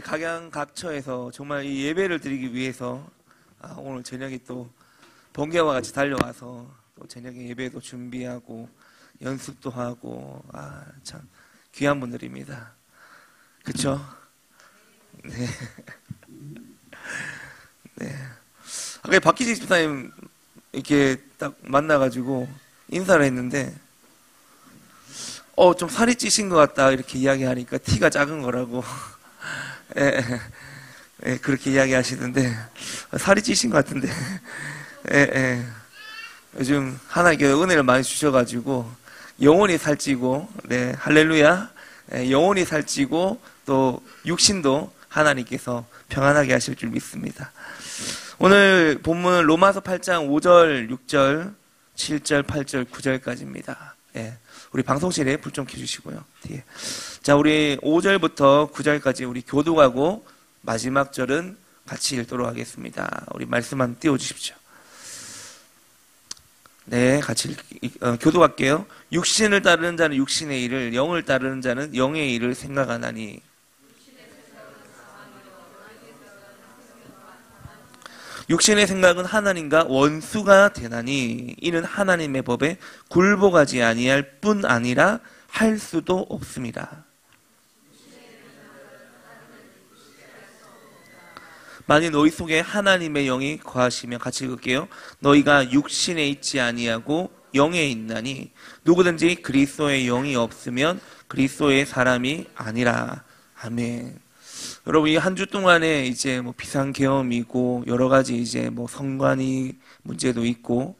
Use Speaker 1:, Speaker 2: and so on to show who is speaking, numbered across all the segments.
Speaker 1: 각양각처에서 정말 이 예배를 드리기 위해서 오늘 저녁에 또 번개와 같이 달려와서 또 저녁에 예배도 준비하고 연습도 하고 참 귀한 분들입니다. 그쵸? 네. 네. 아까 박기지 집사님 이렇게 딱 만나가지고 인사를 했는데 좀 살이 찌신 것 같다 이렇게 이야기하니까 티가 작은 거라고 그렇게 이야기하시는데 살이 찌신 것 같은데 요즘 하나님께 은혜를 많이 주셔가지고 영혼이 살찌고 네 할렐루야 영혼이 살찌고 또 육신도 하나님께서 평안하게 하실 줄 믿습니다. 오늘 본문 로마서 8장 5절 6절 7절 8절 9절까지입니다. 우리 방송실에 불 좀 켜주시고요. 뒤에. 자, 우리 5절부터 9절까지 우리 교독하고 마지막 절은 같이 읽도록 하겠습니다. 우리 말씀 한번 띄워주십시오. 네, 같이 교독할게요. 육신을 따르는 자는 육신의 일을, 영을 따르는 자는 영의 일을 생각하나니. 육신의 생각은 하나님과 원수가 되나니 이는 하나님의 법에 굴복하지 아니할 뿐 아니라 할 수도 없습니다. 만일 너희 속에 하나님의 영이 거하시면 같이 읽을게요. 너희가 육신에 있지 아니하고 영에 있나니 누구든지 그리스도의 영이 없으면 그리스도의 사람이 아니라. 아멘. 여러분, 이 한 주 동안에 이제 뭐 비상계엄이고 여러 가지 이제 뭐 성관이 문제도 있고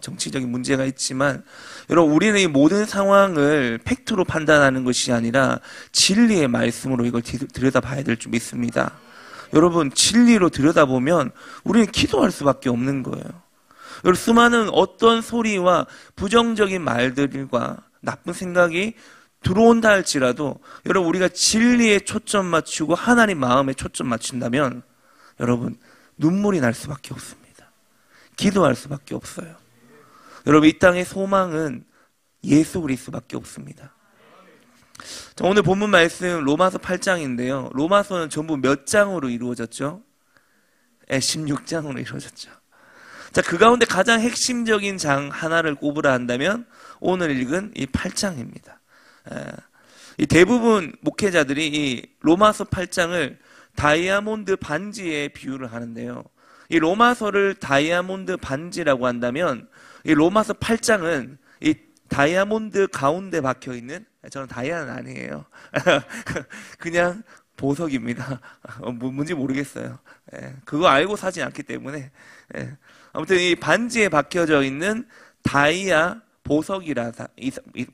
Speaker 1: 정치적인 문제가 있지만 여러분, 우리는 이 모든 상황을 팩트로 판단하는 것이 아니라 진리의 말씀으로 이걸 들여다봐야 될 줄 믿습니다. 여러분, 진리로 들여다보면 우리는 기도할 수밖에 없는 거예요. 여러분, 수많은 어떤 소리와 부정적인 말들과 나쁜 생각이 들어온다 할지라도 여러분, 우리가 진리에 초점 맞추고 하나님 마음에 초점 맞춘다면 여러분, 눈물이 날 수밖에 없습니다. 기도할 수밖에 없어요. 여러분, 이 땅의 소망은 예수 그리스도밖에 없습니다. 자, 오늘 본문 말씀 로마서 8장인데요. 로마서는 전부 몇 장으로 이루어졌죠? 16장으로 이루어졌죠. 자, 그 가운데 가장 핵심적인 장 하나를 꼽으라 한다면 오늘 읽은 이 8장입니다. 이 대부분 목회자들이 이 로마서 8장을 다이아몬드 반지에 비유를 하는데요. 이 로마서를 다이아몬드 반지라고 한다면 이 로마서 8장은 이 다이아몬드 가운데 박혀있는, 저는 다이아는 아니에요. 그냥 보석입니다. 뭔지 모르겠어요. 그거 알고 사지 않기 때문에. 아무튼 이 반지에 박혀져 있는 다이아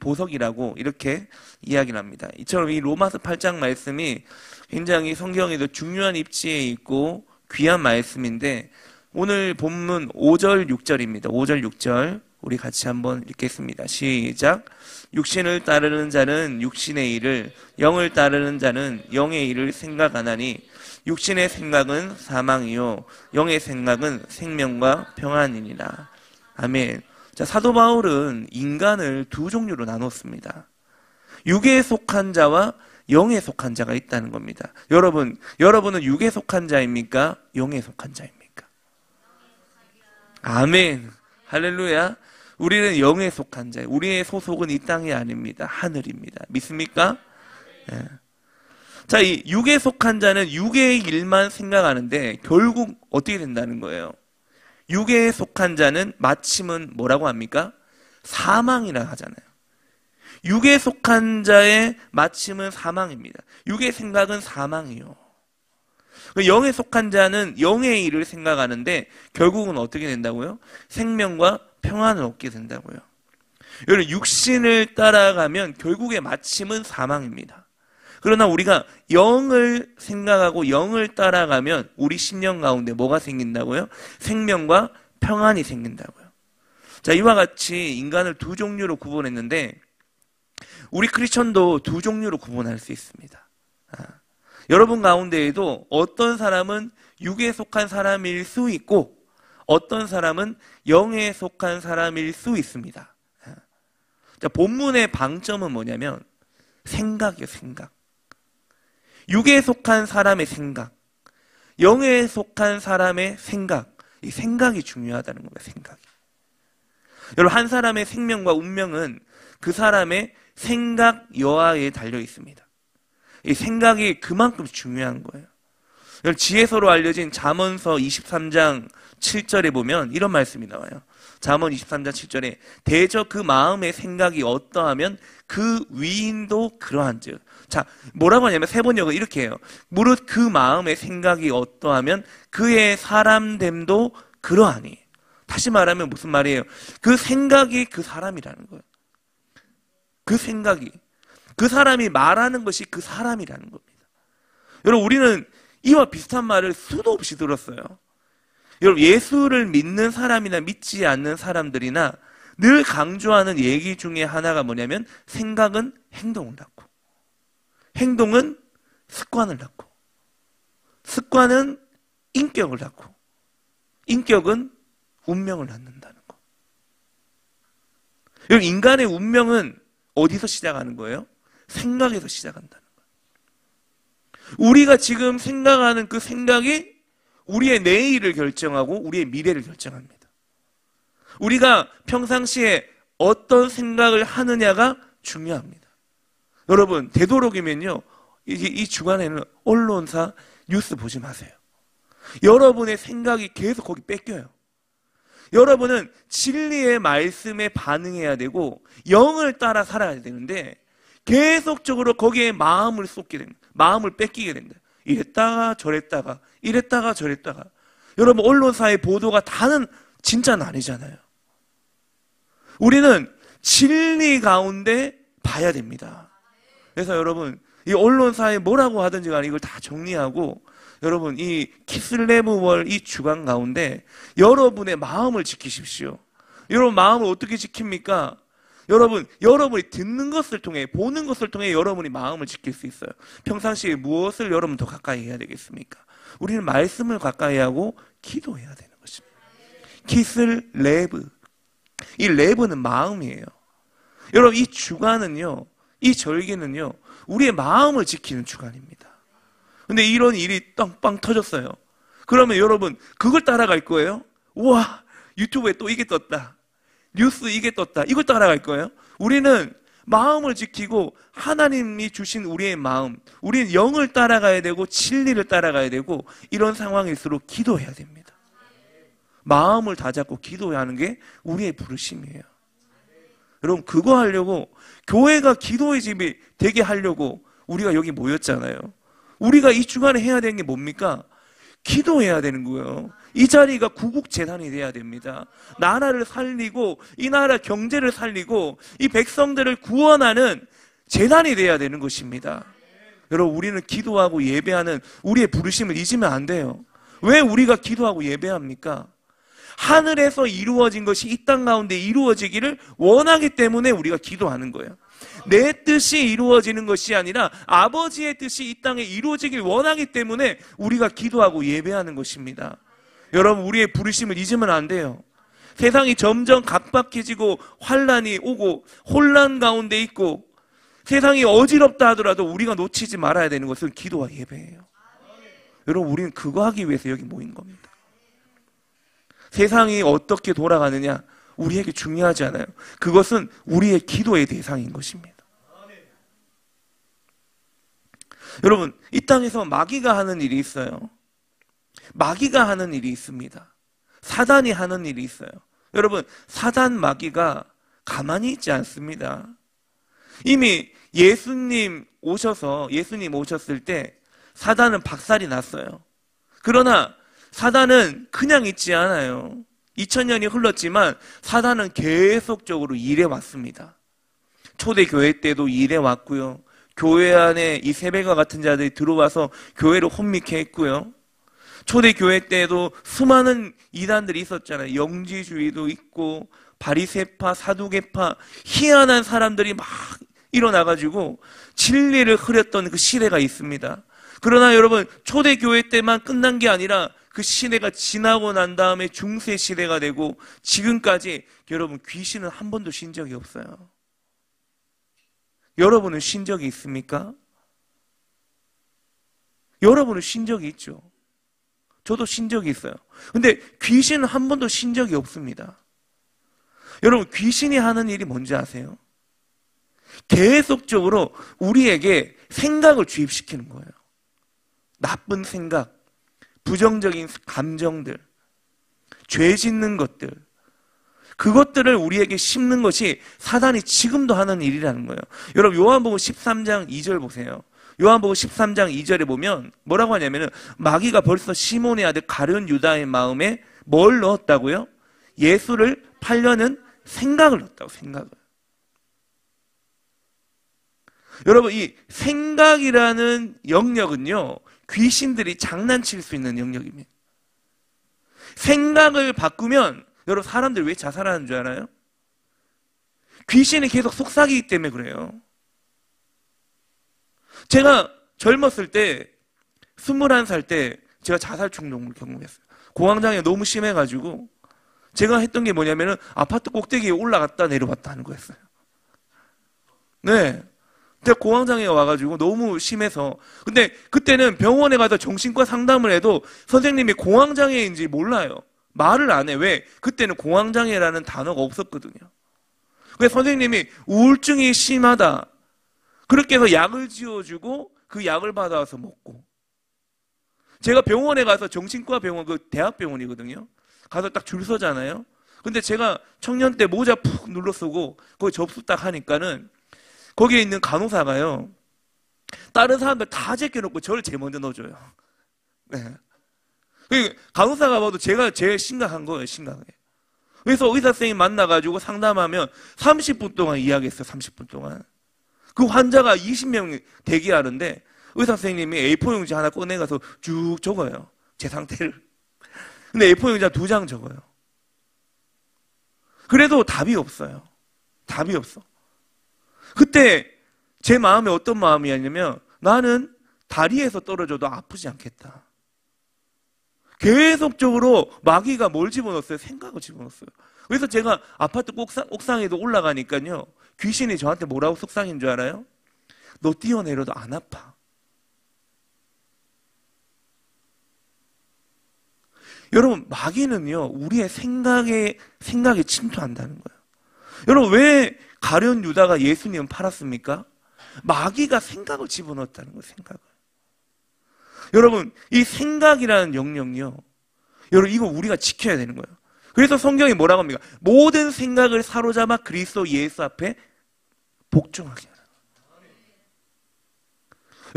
Speaker 1: 보석이라고 이렇게 이야기를 합니다. 이처럼 이 로마서 8장 말씀이 굉장히 성경에도 중요한 입지에 있고 귀한 말씀인데 오늘 본문 5절 6절입니다. 5절 6절 우리 같이 한번 읽겠습니다. 시작. 육신을 따르는 자는 육신의 일을, 영을 따르는 자는 영의 일을 생각하나니 육신의 생각은 사망이요 영의 생각은 생명과 평안이니라. 아멘. 자, 사도 바울은 인간을 두 종류로 나눴습니다. 육에 속한 자와 영에 속한 자가 있다는 겁니다. 여러분은 육에 속한 자입니까? 영에 속한 자입니까? 아멘. 할렐루야. 우리는 영에 속한 자예요. 우리의 소속은 이 땅이 아닙니다. 하늘입니다. 믿습니까? 네. 자, 이 육에 속한 자는 육의 일만 생각하는데 결국 어떻게 된다는 거예요? 육에 속한 자는 마침은 뭐라고 합니까? 사망이라 하잖아요. 육에 속한 자의 마침은 사망입니다. 육의 생각은 사망이요. 영에 속한 자는 영의 일을 생각하는데 결국은 어떻게 된다고요? 생명과 평안을 얻게 된다고요. 여러분, 육신을 따라가면 결국의 마침은 사망입니다. 그러나 우리가 영을 생각하고 영을 따라가면 우리 심령 가운데 뭐가 생긴다고요? 생명과 평안이 생긴다고요. 자, 이와 같이 인간을 두 종류로 구분했는데 우리 크리스천도 두 종류로 구분할 수 있습니다. 여러분 가운데에도 어떤 사람은 육에 속한 사람일 수 있고 어떤 사람은 영에 속한 사람일 수 있습니다. 자, 본문의 방점은 뭐냐면 생각이에요, 생각. 육에 속한 사람의 생각, 영에 속한 사람의 생각, 이 생각이 중요하다는 겁니다. 생각이. 여러분, 한 사람의 생명과 운명은 그 사람의 생각 여하에 달려 있습니다. 이 생각이 그만큼 중요한 거예요. 여러분, 지혜서로 알려진 잠언서 23장 7절에 보면 이런 말씀이 나와요. 잠언 23장 7절에 대저 그 마음의 생각이 어떠하면 그 위인도 그러한즉. 자, 뭐라고 하냐면 세 번역을 이렇게 해요. 무릇 그 마음의 생각이 어떠하면 그의 사람됨도 그러하니. 다시 말하면 무슨 말이에요? 그 생각이 그 사람이라는 거예요. 그 생각이. 그 사람이 말하는 것이 그 사람이라는 겁니다. 여러분, 우리는 이와 비슷한 말을 수도 없이 들었어요. 여러분, 예수를 믿는 사람이나 믿지 않는 사람들이나 늘 강조하는 얘기 중에 하나가 뭐냐면 생각은 행동을 낳고, 행동은 습관을 낳고, 습관은 인격을 낳고, 인격은 운명을 낳는다는 거. 여러분, 인간의 운명은 어디서 시작하는 거예요? 생각에서 시작한다는 거예요. 우리가 지금 생각하는 그 생각이 우리의 내일을 결정하고 우리의 미래를 결정합니다. 우리가 평상시에 어떤 생각을 하느냐가 중요합니다. 여러분, 되도록이면요, 이 주간에는 언론사 뉴스 보지 마세요. 여러분의 생각이 계속 거기 뺏겨요. 여러분은 진리의 말씀에 반응해야 되고 영을 따라 살아야 되는데 계속적으로 거기에 마음을 쏟게 됩니다. 마음을 뺏기게 된다. 이랬다가 저랬다가 이랬다가 저랬다가. 여러분, 언론사의 보도가 다는 진짜는 아니잖아요. 우리는 진리 가운데 봐야 됩니다. 그래서 여러분, 이 언론사에 뭐라고 하든지 간에 이걸 다 정리하고 여러분, 이 키슬레브월 이 주간 가운데 여러분의 마음을 지키십시오. 여러분, 마음을 어떻게 지킵니까? 여러분, 여러분이 듣는 것을 통해, 보는 것을 통해 여러분이 마음을 지킬 수 있어요. 평상시에 무엇을 여러분 더 가까이 해야 되겠습니까? 우리는 말씀을 가까이 하고 기도해야 되는 것입니다. 키슬레브. 이 레브는 마음이에요. 여러분, 이 주간은요, 이 절기는요, 우리의 마음을 지키는 주간입니다. 근데 이런 일이 빵 터졌어요. 그러면 여러분, 그걸 따라갈 거예요? 우와, 유튜브에 또 이게 떴다. 뉴스 이게 떴다. 이걸 따라갈 거예요? 우리는 마음을 지키고 하나님이 주신 우리의 마음, 우리는 영을 따라가야 되고 진리를 따라가야 되고 이런 상황일수록 기도해야 됩니다. 마음을 다잡고 기도하는 게 우리의 부르심이에요. 여러분, 그거 하려고 교회가 기도의 집이 되게 하려고 우리가 여기 모였잖아요. 우리가 이 주간에 해야 되는 게 뭡니까? 기도해야 되는 거예요. 이 자리가 구국재단이 돼야 됩니다. 나라를 살리고 이 나라 경제를 살리고 이 백성들을 구원하는 재단이 돼야 되는 것입니다. 여러분, 우리는 기도하고 예배하는 우리의 부르심을 잊으면 안 돼요. 왜 우리가 기도하고 예배합니까? 하늘에서 이루어진 것이 이 땅 가운데 이루어지기를 원하기 때문에 우리가 기도하는 거예요. 내 뜻이 이루어지는 것이 아니라 아버지의 뜻이 이 땅에 이루어지길 원하기 때문에 우리가 기도하고 예배하는 것입니다. 여러분, 우리의 부르심을 잊으면 안 돼요. 세상이 점점 각박해지고 환란이 오고 혼란 가운데 있고 세상이 어지럽다 하더라도 우리가 놓치지 말아야 되는 것은 기도와 예배예요. 여러분, 우리는 그거 하기 위해서 여기 모인 겁니다. 세상이 어떻게 돌아가느냐 우리에게 중요하지 않아요. 그것은 우리의 기도의 대상인 것입니다. 여러분, 이 땅에서 마귀가 하는 일이 있어요. 마귀가 하는 일이 있습니다. 사단이 하는 일이 있어요. 여러분, 사단 마귀가 가만히 있지 않습니다. 이미 예수님 오셨을 때 사단은 박살이 났어요. 그러나 사단은 그냥 있지 않아요. 2000년이 흘렀지만 사단은 계속적으로 일해왔습니다. 초대교회 때도 일해왔고요. 교회 안에 이 세배가 같은 자들이 들어와서 교회를 혼미케 했고요. 초대교회 때도 수많은 이단들이 있었잖아요. 영지주의도 있고 바리새파, 사두개파, 희한한 사람들이 막 일어나가지고 진리를 흐렸던 그 시대가 있습니다. 그러나 여러분, 초대교회 때만 끝난 게 아니라 그 시대가 지나고 난 다음에 중세 시대가 되고 지금까지 여러분, 귀신은 한 번도 쉰 적이 없어요. 여러분은 쉰 적이 있습니까? 여러분은 신 적이 있죠. 저도 신 적이 있어요. 근데 귀신은 한 번도 신 적이 없습니다. 여러분, 귀신이 하는 일이 뭔지 아세요? 계속적으로 우리에게 생각을 주입시키는 거예요. 나쁜 생각, 부정적인 감정들, 죄 짓는 것들, 그것들을 우리에게 심는 것이 사단이 지금도 하는 일이라는 거예요. 여러분, 요한복음 13장 2절 보세요. 요한복음 13장 2절에 보면 뭐라고 하냐면은, 마귀가 벌써 시몬의 아들 가룟 유다의 마음에 뭘 넣었다고요? 예수를 팔려는 생각을 넣었다고, 생각을. 여러분, 이 생각이라는 영역은요, 귀신들이 장난칠 수 있는 영역입니다. 생각을 바꾸면, 여러분, 사람들이 왜 자살하는 줄 알아요? 귀신이 계속 속삭이기 때문에 그래요. 제가 젊었을 때, 21살 때 제가 자살 충동을 경험했어요. 공황장애 너무 심해가지고 제가 했던 게 뭐냐면은 아파트 꼭대기에 올라갔다 내려왔다 하는 거였어요. 네. 제가 공황장애가 와가지고 너무 심해서. 근데 그때는 병원에 가서 정신과 상담을 해도 선생님이 공황장애인지 몰라요. 말을 안 해. 왜? 그때는 공황장애라는 단어가 없었거든요. 그래서 선생님이 우울증이 심하다. 그렇게 해서 약을 지어주고 그 약을 받아와서 먹고. 제가 병원에 가서 정신과 병원, 그 대학병원이거든요. 가서 딱 줄 서잖아요. 근데 제가 청년 때 모자 푹 눌러 쓰고 거기 접수 딱 하니까는 거기에 있는 간호사가요, 다른 사람들 다 제껴놓고 저를 제일 먼저 넣어줘요. 네. 간호사가 봐도 제가 제일 심각한 거예요, 심각해. 그래서 의사 선생님 만나가지고 상담하면 30분 동안 이야기했어요, 30분 동안. 그 환자가 20명 대기하는데 의사 선생님이 A4 용지 하나 꺼내가서 쭉 적어요, 제 상태를. 근데 A4 용지 2장 적어요. 그래도 답이 없어요. 답이 없어. 그때 제 마음에 어떤 마음이었냐면, 나는 다리에서 떨어져도 아프지 않겠다. 계속적으로 마귀가 뭘 집어넣었어요? 생각을 집어넣었어요. 그래서 제가 아파트 옥상에도 올라가니까요, 귀신이 저한테 뭐라고 속삭인 줄 알아요? 너 뛰어내려도 안 아파. 여러분, 마귀는요, 우리의 생각에 침투한다는 거예요. 여러분, 왜 가룟 유다가 예수님을 팔았습니까? 마귀가 생각을 집어넣었다는 거예요, 생각을. 여러분, 이 생각이라는 영역이요, 여러분, 이거 우리가 지켜야 되는 거예요. 그래서 성경이 뭐라고 합니까? 모든 생각을 사로잡아 그리스도 예수 앞에 복종하게 하라.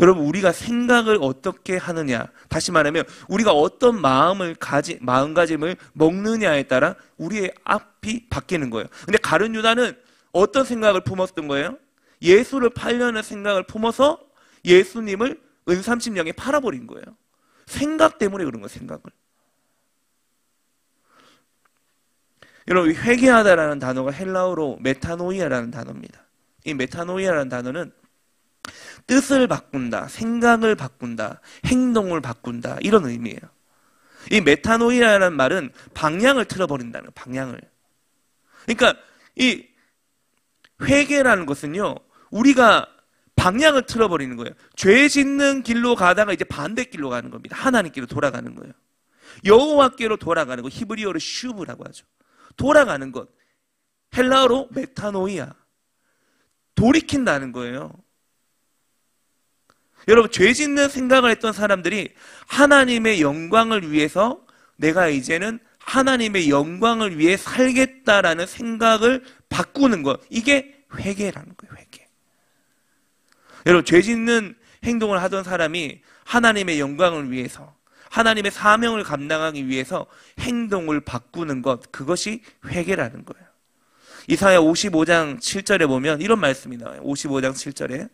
Speaker 1: 여러분, 우리가 생각을 어떻게 하느냐, 다시 말하면 우리가 어떤 마음가짐을 먹느냐에 따라 우리의 앞이 바뀌는 거예요. 근데 가룟 유다는 어떤 생각을 품었던 거예요? 예수를 팔려는 생각을 품어서 예수님을 은삼십냥에 팔아버린 거예요. 생각 때문에 그런 거예요, 생각을. 여러분, 회개하다라는 단어가 헬라어로 메타노이아라는 단어입니다. 이 메타노이아라는 단어는 뜻을 바꾼다, 생각을 바꾼다, 행동을 바꾼다, 이런 의미예요. 이 메타노이아라는 말은 방향을 틀어버린다는 거예요, 방향을. 그러니까 이 회개라는 것은요, 우리가 방향을 틀어버리는 거예요. 죄 짓는 길로 가다가 이제 반대길로 가는 겁니다. 하나님께로 돌아가는 거예요. 여호와께로 돌아가는 거, 히브리어로 슈브라고 하죠. 돌아가는 것, 헬라어로 메타노이아, 돌이킨다는 거예요. 여러분, 죄 짓는 생각을 했던 사람들이 하나님의 영광을 위해서 내가 이제는 하나님의 영광을 위해 살겠다라는 생각을 바꾸는 것, 이게 회개라는 거예요, 회개. 여러분, 죄 짓는 행동을 하던 사람이 하나님의 영광을 위해서, 하나님의 사명을 감당하기 위해서 행동을 바꾸는 것, 그것이 회개라는 거예요. 이사야 55장 7절에 보면 이런 말씀이 나와요. 55장 7절에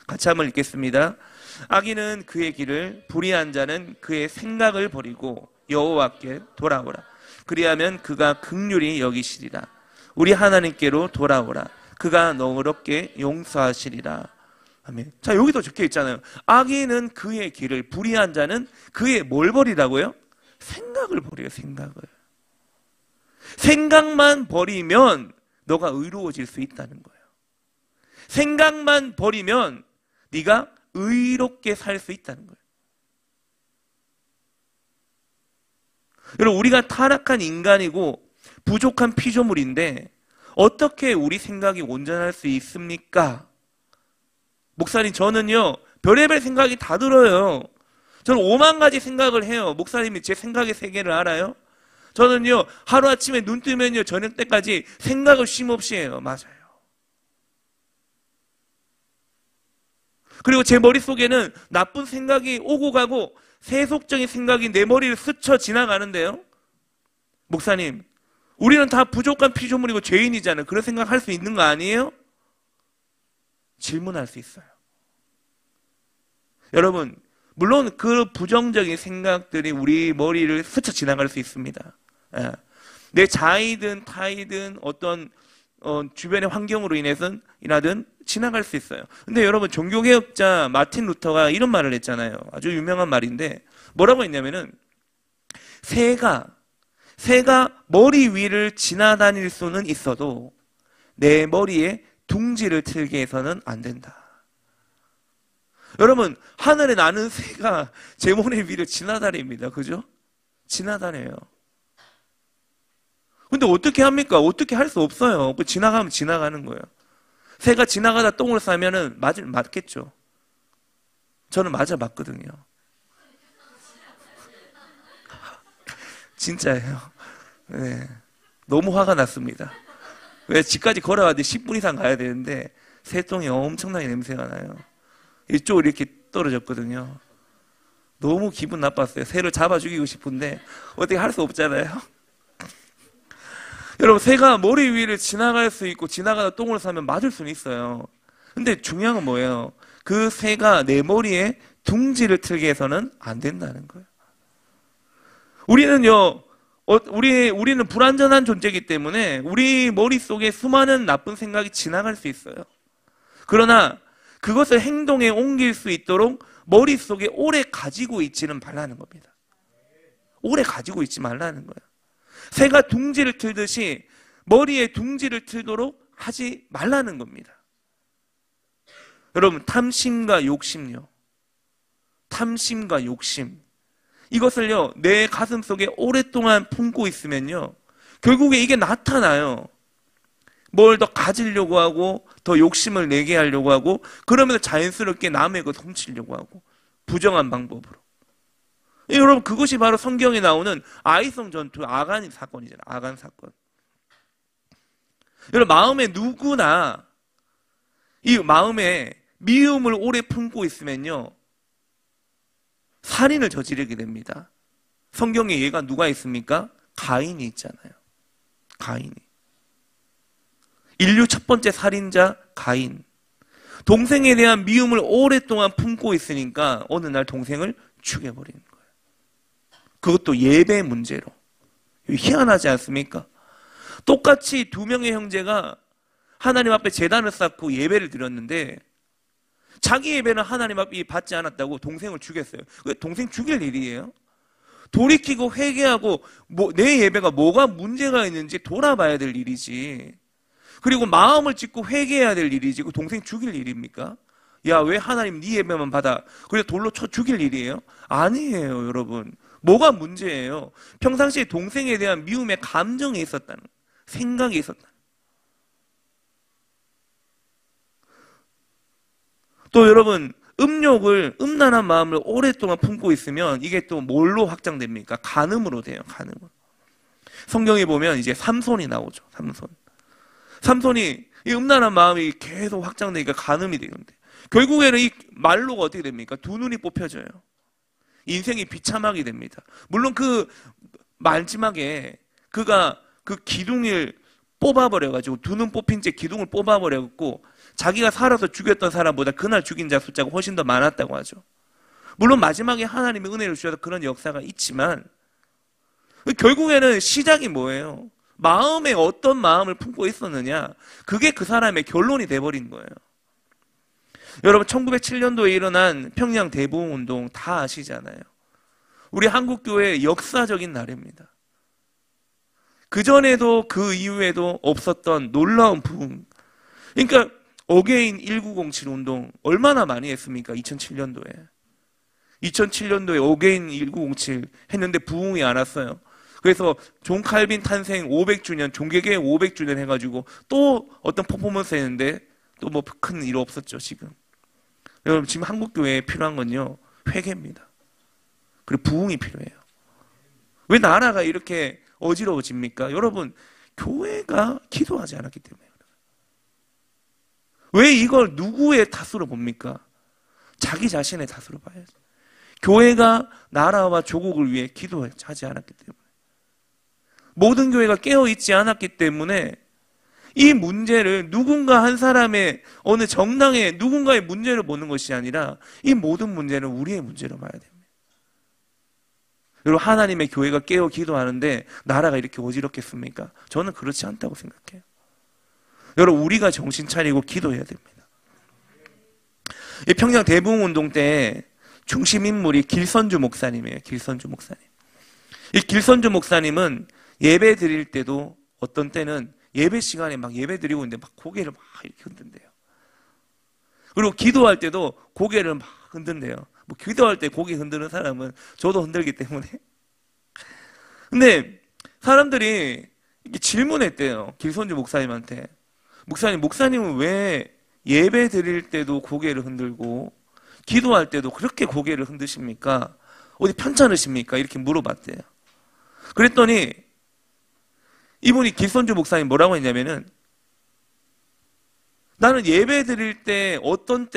Speaker 1: 같이 한번 읽겠습니다. 악인은 그의 길을, 불의한 자는 그의 생각을 버리고 여호와께 돌아오라. 그리하면 그가 긍휼히 여기시리라. 우리 하나님께로 돌아오라. 그가 너그럽게 용서하시리라. 아멘. 자, 여기도 적혀 있잖아요. 악인은 그의 길을, 불의한 자는 그의 뭘 버리라고요? 생각을 버려요, 생각을. 생각만 버리면 너가 의로워질 수 있다는 거예요. 생각만 버리면 네가 의롭게 살 수 있다는 거예요. 여러분, 우리가 타락한 인간이고 부족한 피조물인데 어떻게 우리 생각이 온전할 수 있습니까? 목사님, 저는요, 별의별 생각이 다 들어요. 저는 5만 가지 생각을 해요. 목사님이 제 생각의 세계를 알아요? 저는요, 하루아침에 눈 뜨면요, 저녁 때까지 생각을 쉼없이 해요. 맞아요. 그리고 제 머릿속에는 나쁜 생각이 오고 가고 세속적인 생각이 내 머리를 스쳐 지나가는데요. 목사님, 우리는 다 부족한 피조물이고 죄인이잖아요. 그런 생각할 수 있는 거 아니에요? 질문할 수 있어요. 여러분, 물론 그 부정적인 생각들이 우리 머리를 스쳐 지나갈 수 있습니다. 예. 내 자의든 타의든 어떤 주변의 환경으로 인해서든 지나갈 수 있어요. 근데 여러분, 종교개혁자 마틴 루터가 이런 말을 했잖아요. 아주 유명한 말인데 뭐라고 했냐면은 새가 머리 위를 지나다닐 수는 있어도 내 머리에 둥지를 틀게 해서는 안 된다. 여러분, 하늘에 나는 새가 제 머리 위를 지나다닙니다. 그죠? 지나다녀요. 근데 어떻게 합니까? 어떻게 할 수 없어요. 지나가면 지나가는 거예요. 새가 지나가다 똥을 싸면은 맞겠죠. 저는 맞거든요. 진짜예요. 네. 너무 화가 났습니다. 왜 집까지 걸어가는데 10분 이상 가야 되는데 새똥이 엄청나게 냄새가 나요. 이쪽으로 이렇게 떨어졌거든요. 너무 기분 나빴어요. 새를 잡아 죽이고 싶은데 어떻게 할 수 없잖아요. 여러분, 새가 머리 위를 지나갈 수 있고 지나가다 똥을 싸면 맞을 수는 있어요. 근데 중요한 건 뭐예요? 그 새가 내 머리에 둥지를 틀게 해서는 안 된다는 거예요. 우리는요, 우리는 불완전한 존재이기 때문에 우리 머릿속에 수많은 나쁜 생각이 지나갈 수 있어요. 그러나 그것을 행동에 옮길 수 있도록 머릿속에 오래 가지고 있지는 말라는 겁니다. 오래 가지고 있지 말라는 거예요. 새가 둥지를 틀듯이 머리에 둥지를 틀도록 하지 말라는 겁니다. 여러분, 탐심과 욕심요. 탐심과 욕심. 이것을요, 내 가슴 속에 오랫동안 품고 있으면요, 결국에 이게 나타나요. 뭘 더 가지려고 하고, 더 욕심을 내게 하려고 하고, 그러면서 자연스럽게 남의 것 훔치려고 하고, 부정한 방법으로. 여러분, 그것이 바로 성경에 나오는 아이성 전투, 아간 사건이잖아요. 아간 사건. 여러분, 마음에 누구나 이 마음에 미움을 오래 품고 있으면요, 살인을 저지르게 됩니다. 성경에 얘가 누가 있습니까? 가인이 있잖아요. 가인이. 인류 첫 번째 살인자 가인. 동생에 대한 미움을 오랫동안 품고 있으니까 어느 날 동생을 죽여버리는 거예요. 그것도 예배 문제로. 희한하지 않습니까? 똑같이 두 명의 형제가 하나님 앞에 제단을 쌓고 예배를 드렸는데 자기 예배는 하나님 앞에 받지 않았다고 동생을 죽였어요. 동생 죽일 일이에요. 돌이키고 회개하고 내 예배가 뭐가 문제가 있는지 돌아봐야 될 일이지. 그리고 마음을 찢고 회개해야 될 일이지. 그 동생 죽일 일입니까? 야, 왜 하나님 네 예배만 받아? 그래서 돌로 쳐 죽일 일이에요? 아니에요, 여러분. 뭐가 문제예요? 평상시에 동생에 대한 미움의 감정이 있었다는 거예요. 생각이 있었다는 거예요. 또 여러분, 음란한 마음을 오랫동안 품고 있으면 이게 또 뭘로 확장됩니까? 간음으로 돼요, 간음으로. 성경에 보면 이제 삼손이 나오죠, 삼손이 이 음란한 마음이 계속 확장되니까 간음이 되는데 결국에는 이 말로가 어떻게 됩니까? 두 눈이 뽑혀져요. 인생이 비참하게 됩니다. 물론 그 마지막에 그가 그 기둥을 뽑아버려가지고 두 눈 뽑힌 채 기둥을 뽑아버려갖고 자기가 살아서 죽였던 사람보다 그날 죽인 자 숫자가 훨씬 더 많았다고 하죠. 물론 마지막에 하나님의 은혜를 주셔서 그런 역사가 있지만 결국에는 시작이 뭐예요? 마음에 어떤 마음을 품고 있었느냐, 그게 그 사람의 결론이 돼버린 거예요. 여러분, 1907년도에 일어난 평양 대부흥운동 다 아시잖아요. 우리 한국교회의 역사적인 날입니다. 그전에도 그 이후에도 없었던 놀라운 부흥. 그러니까 어게인 1907 운동 얼마나 많이 했습니까? 2007년도에 어게인 1907 했는데 부흥이 안 왔어요. 그래서 존 칼빈 탄생 500주년, 종교개혁 500주년 해가지고 또 어떤 퍼포먼스 했는데 또 뭐 큰 일 없었죠, 지금. 여러분, 지금 한국교회에 필요한 건요, 회개입니다. 그리고 부흥이 필요해요. 왜 나라가 이렇게 어지러워집니까? 여러분, 교회가 기도하지 않았기 때문에. 왜 이걸 누구의 탓으로 봅니까? 자기 자신의 탓으로 봐야죠. 교회가 나라와 조국을 위해 기도하지 않았기 때문에. 모든 교회가 깨어있지 않았기 때문에 이 문제를 누군가 한 사람의 어느 정당의 누군가의 문제를 보는 것이 아니라 이 모든 문제는 우리의 문제로 봐야 됩니다. 여러분, 하나님의 교회가 깨어 기도하는데 나라가 이렇게 어지럽겠습니까? 저는 그렇지 않다고 생각해요. 여러분, 우리가 정신 차리고 기도해야 됩니다. 이 평양 대부흥운동 때 중심 인물이 길선주 목사님이에요. 길선주 목사님. 이 길선주 목사님은 예배 드릴 때도 어떤 때는 예배 시간에 막 예배 드리고 있는데 막 고개를 막 이렇게 흔든대요. 그리고 기도할 때도 고개를 막 흔든대요. 뭐 기도할 때 고개 흔드는 사람은 저도 흔들기 때문에. 근데 사람들이 이렇게 질문했대요. 길선주 목사님한테. 목사님은 왜 예배 드릴 때도 고개를 흔들고 기도할 때도 그렇게 고개를 흔드십니까? 어디 편찮으십니까? 이렇게 물어봤대요. 그랬더니 이분이 길선주 목사님 뭐라고 했냐면은 나는 예배 드릴 때 어떤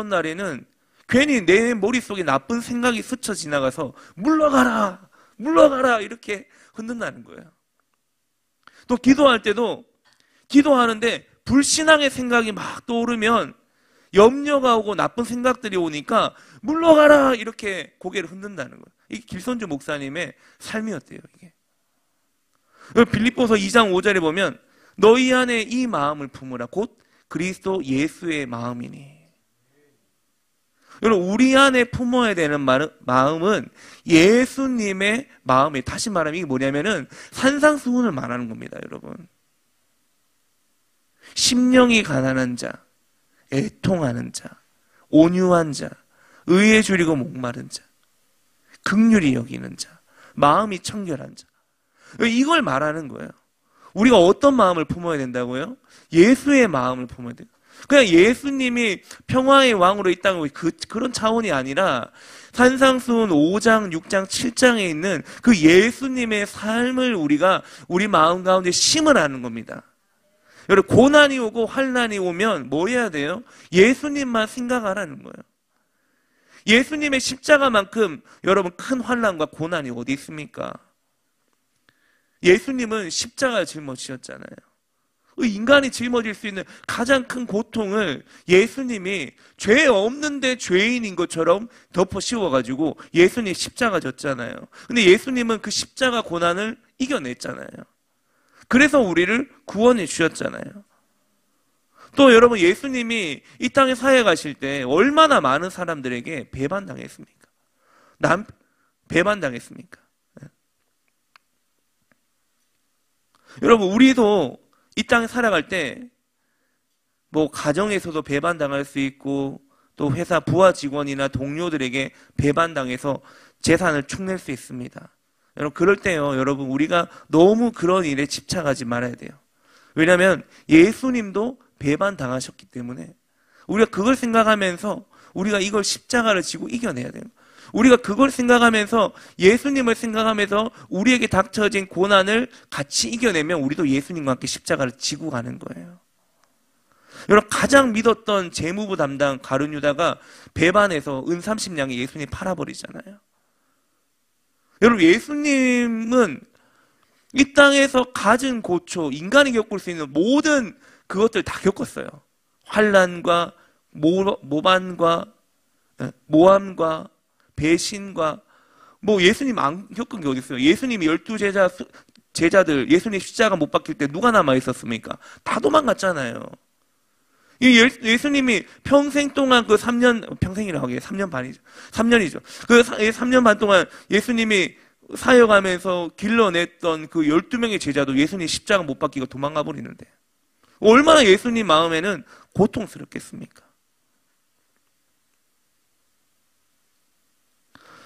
Speaker 1: 날에는 괜히 내 머릿속에 나쁜 생각이 스쳐 지나가서 물러가라 이렇게 흔든다는 거예요. 또 기도할 때도 기도하는데 불신앙의 생각이 막 떠오르면 염려가 오고 나쁜 생각들이 오니까 물러가라 이렇게 고개를 흔든다는 거예요. 이게 길선주 목사님의 삶이었대요. 이게. 빌립보서 2장 5절에 보면 너희 안에 이 마음을 품으라 곧 그리스도 예수의 마음이니. 여러분, 우리 안에 품어야 되는 마음은 예수님의 마음이에요. 다시 말하면 이게 뭐냐면은 산상수훈을 말하는 겁니다. 여러분, 심령이 가난한 자, 애통하는 자, 온유한 자, 의에 줄이고 목마른 자, 긍휼히 여기는 자, 마음이 청결한 자, 이걸 말하는 거예요. 우리가 어떤 마음을 품어야 된다고요? 예수의 마음을 품어야 돼요. 그냥 예수님이 평화의 왕으로 이 땅에 그런 차원이 아니라 산상수훈 5장, 6장, 7장에 있는 그 예수님의 삶을 우리가 우리 마음 가운데 심으라는 겁니다. 여러분, 고난이 오고 환난이 오면 뭐 해야 돼요? 예수님만 생각하라는 거예요. 예수님의 십자가만큼 여러분 큰 환난과 고난이 어디 있습니까? 예수님은 십자가를 짊어지셨잖아요. 인간이 짊어질 수 있는 가장 큰 고통을 예수님이 죄 없는데 죄인인 것처럼 덮어 씌워가지고 예수님 십자가 졌잖아요. 근데 예수님은 그 십자가 고난을 이겨냈잖아요. 그래서 우리를 구원해 주셨잖아요. 또 여러분, 예수님이 이 땅에 사해 가실 때 얼마나 많은 사람들에게 배반당했습니까? 배반당했습니까? 여러분, 우리도 이 땅에 살아갈 때 뭐 가정에서도 배반당할 수 있고 또 회사 부하 직원이나 동료들에게 배반당해서 재산을 축낼 수 있습니다. 여러분, 그럴 때요, 여러분, 우리가 너무 그런 일에 집착하지 말아야 돼요. 왜냐하면 예수님도 배반당하셨기 때문에 우리가 그걸 생각하면서 우리가 이걸 십자가를 지고 이겨내야 돼요. 우리가 그걸 생각하면서 예수님을 생각하면서 우리에게 닥쳐진 고난을 같이 이겨내면 우리도 예수님과 함께 십자가를 지고 가는 거예요. 여러분, 가장 믿었던 재무부 담당 가룟 유다가 배반해서 은 30냥에 예수님 팔아버리잖아요. 여러분, 예수님은 이 땅에서 가진 고초, 인간이 겪을 수 있는 모든 그것들 다 겪었어요. 환난과 모반과 모함과 배신과 뭐 예수님 안 겪은 게 어디 있어요? 예수님이 12 제자들 예수님 십자가 못 박힐 때 누가 남아 있었습니까? 다 도망갔잖아요. 예수님이 평생 동안 그 3년, 평생이라고 하기에 3년 반이죠. 3년이죠. 그 3년 반 동안 예수님이 사역하면서 길러냈던 그 12명의 제자도 예수님 십자가 못 박히고 도망가 버리는데 얼마나 예수님 마음에는 고통스럽겠습니까?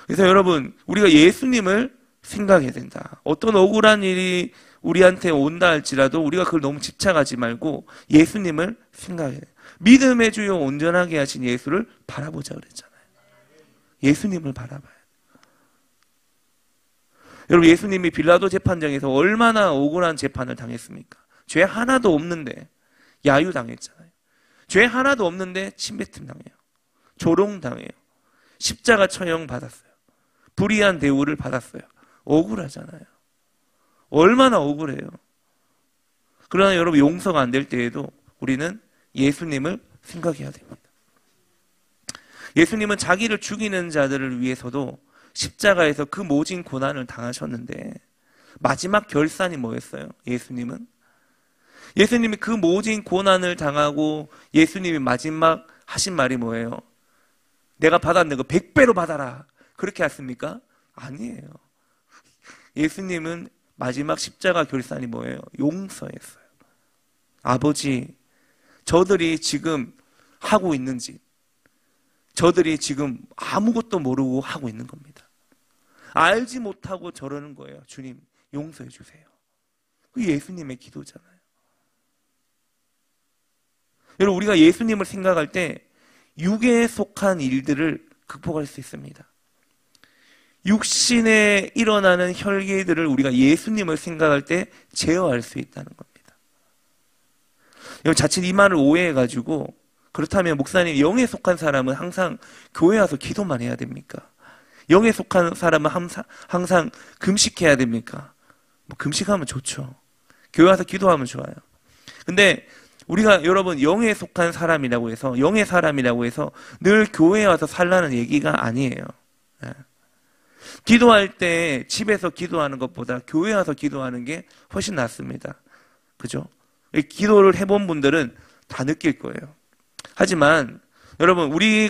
Speaker 1: 그래서 여러분, 우리가 예수님을 생각해야 된다. 어떤 억울한 일이 우리한테 온다 할지라도 우리가 그걸 너무 집착하지 말고 예수님을 생각해야 돼요. 믿음의 주요 온전하게 하신 예수를 바라보자 그랬잖아요. 예수님을 바라봐요. 여러분, 예수님이 빌라도 재판장에서 얼마나 억울한 재판을 당했습니까? 죄 하나도 없는데 야유당했잖아요. 죄 하나도 없는데 침뱉음 당해요. 조롱당해요. 십자가 처형 받았어요. 불의한 대우를 받았어요. 억울하잖아요. 얼마나 억울해요. 그러나 여러분, 용서가 안 될 때에도 우리는 예수님을 생각해야 됩니다. 예수님은 자기를 죽이는 자들을 위해서도 십자가에서 그 모진 고난을 당하셨는데 마지막 결산이 뭐였어요? 예수님이 그 모진 고난을 당하고 예수님이 마지막 하신 말이 뭐예요? 내가 받았는 거 100배로 받아라. 그렇게 했습니까? 아니에요. 예수님은 마지막 십자가 결산이 뭐예요? 용서했어요. 아버지, 저들이 지금 하고 있는 짓, 저들이 지금 아무것도 모르고 하고 있는 겁니다. 알지 못하고 저러는 거예요. 주님, 용서해 주세요. 그게 예수님의 기도잖아요. 여러분, 우리가 예수님을 생각할 때 육에 속한 일들을 극복할 수 있습니다. 육신에 일어나는 혈기들을 우리가 예수님을 생각할 때 제어할 수 있다는 겁니다. 여러분, 자칫 이 말을 오해해가지고 그렇다면 목사님, 영에 속한 사람은 항상 교회 와서 기도만 해야 됩니까? 영에 속한 사람은 항상 금식해야 됩니까? 뭐 금식하면 좋죠. 교회 와서 기도하면 좋아요. 근데 우리가 여러분, 영에 속한 사람이라고 해서, 영의 사람이라고 해서 늘 교회에 와서 살라는 얘기가 아니에요. 기도할 때 집에서 기도하는 것보다 교회 와서 기도하는 게 훨씬 낫습니다. 그죠? 기도를 해본 분들은 다 느낄 거예요. 하지만 여러분, 우리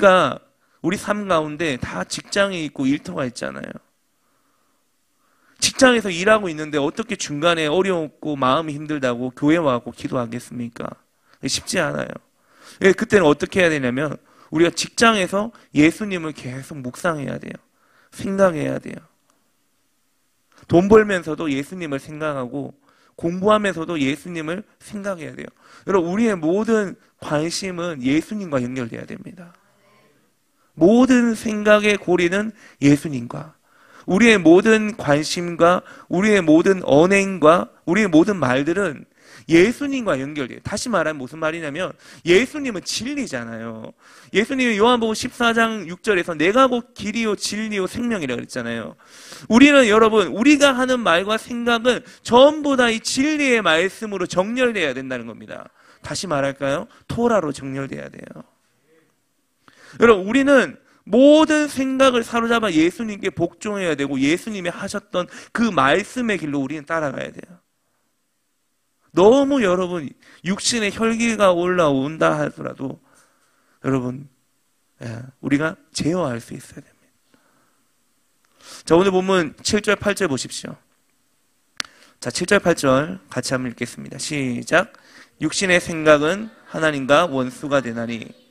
Speaker 1: 삶 가운데 다 직장에 있고 일터가 있잖아요. 직장에서 일하고 있는데 어떻게 중간에 어려웠고 마음이 힘들다고 교회 와서 기도하겠습니까? 쉽지 않아요. 그때는 어떻게 해야 되냐면 우리가 직장에서 예수님을 계속 묵상해야 돼요. 생각해야 돼요. 돈 벌면서도 예수님을 생각하고 공부하면서도 예수님을 생각해야 돼요. 여러분, 우리의 모든 관심은 예수님과 연결돼야 됩니다. 모든 생각의 고리는 예수님과, 우리의 모든 관심과 우리의 모든 언행과 우리의 모든 말들은 예수님과 연결돼요. 다시 말하면 무슨 말이냐면 예수님은 진리잖아요. 예수님이 요한복음 14장 6절에서 내가 곧 길이요 진리요 생명이라고 그랬잖아요. 우리는 여러분, 우리가 하는 말과 생각은 전부 다 이 진리의 말씀으로 정렬돼야 된다는 겁니다. 다시 말할까요? 토라로 정렬돼야 돼요. 여러분, 우리는 모든 생각을 사로잡아 예수님께 복종해야 되고 예수님이 하셨던 그 말씀의 길로 우리는 따라가야 돼요. 너무 여러분, 육신의 혈기가 올라온다 하더라도 여러분, 우리가 제어할 수 있어야 됩니다. 자, 오늘 본문 7절 8절 보십시오. 자, 7절 8절 같이 한번 읽겠습니다. 시작. 육신의 생각은 하나님과 원수가 되나니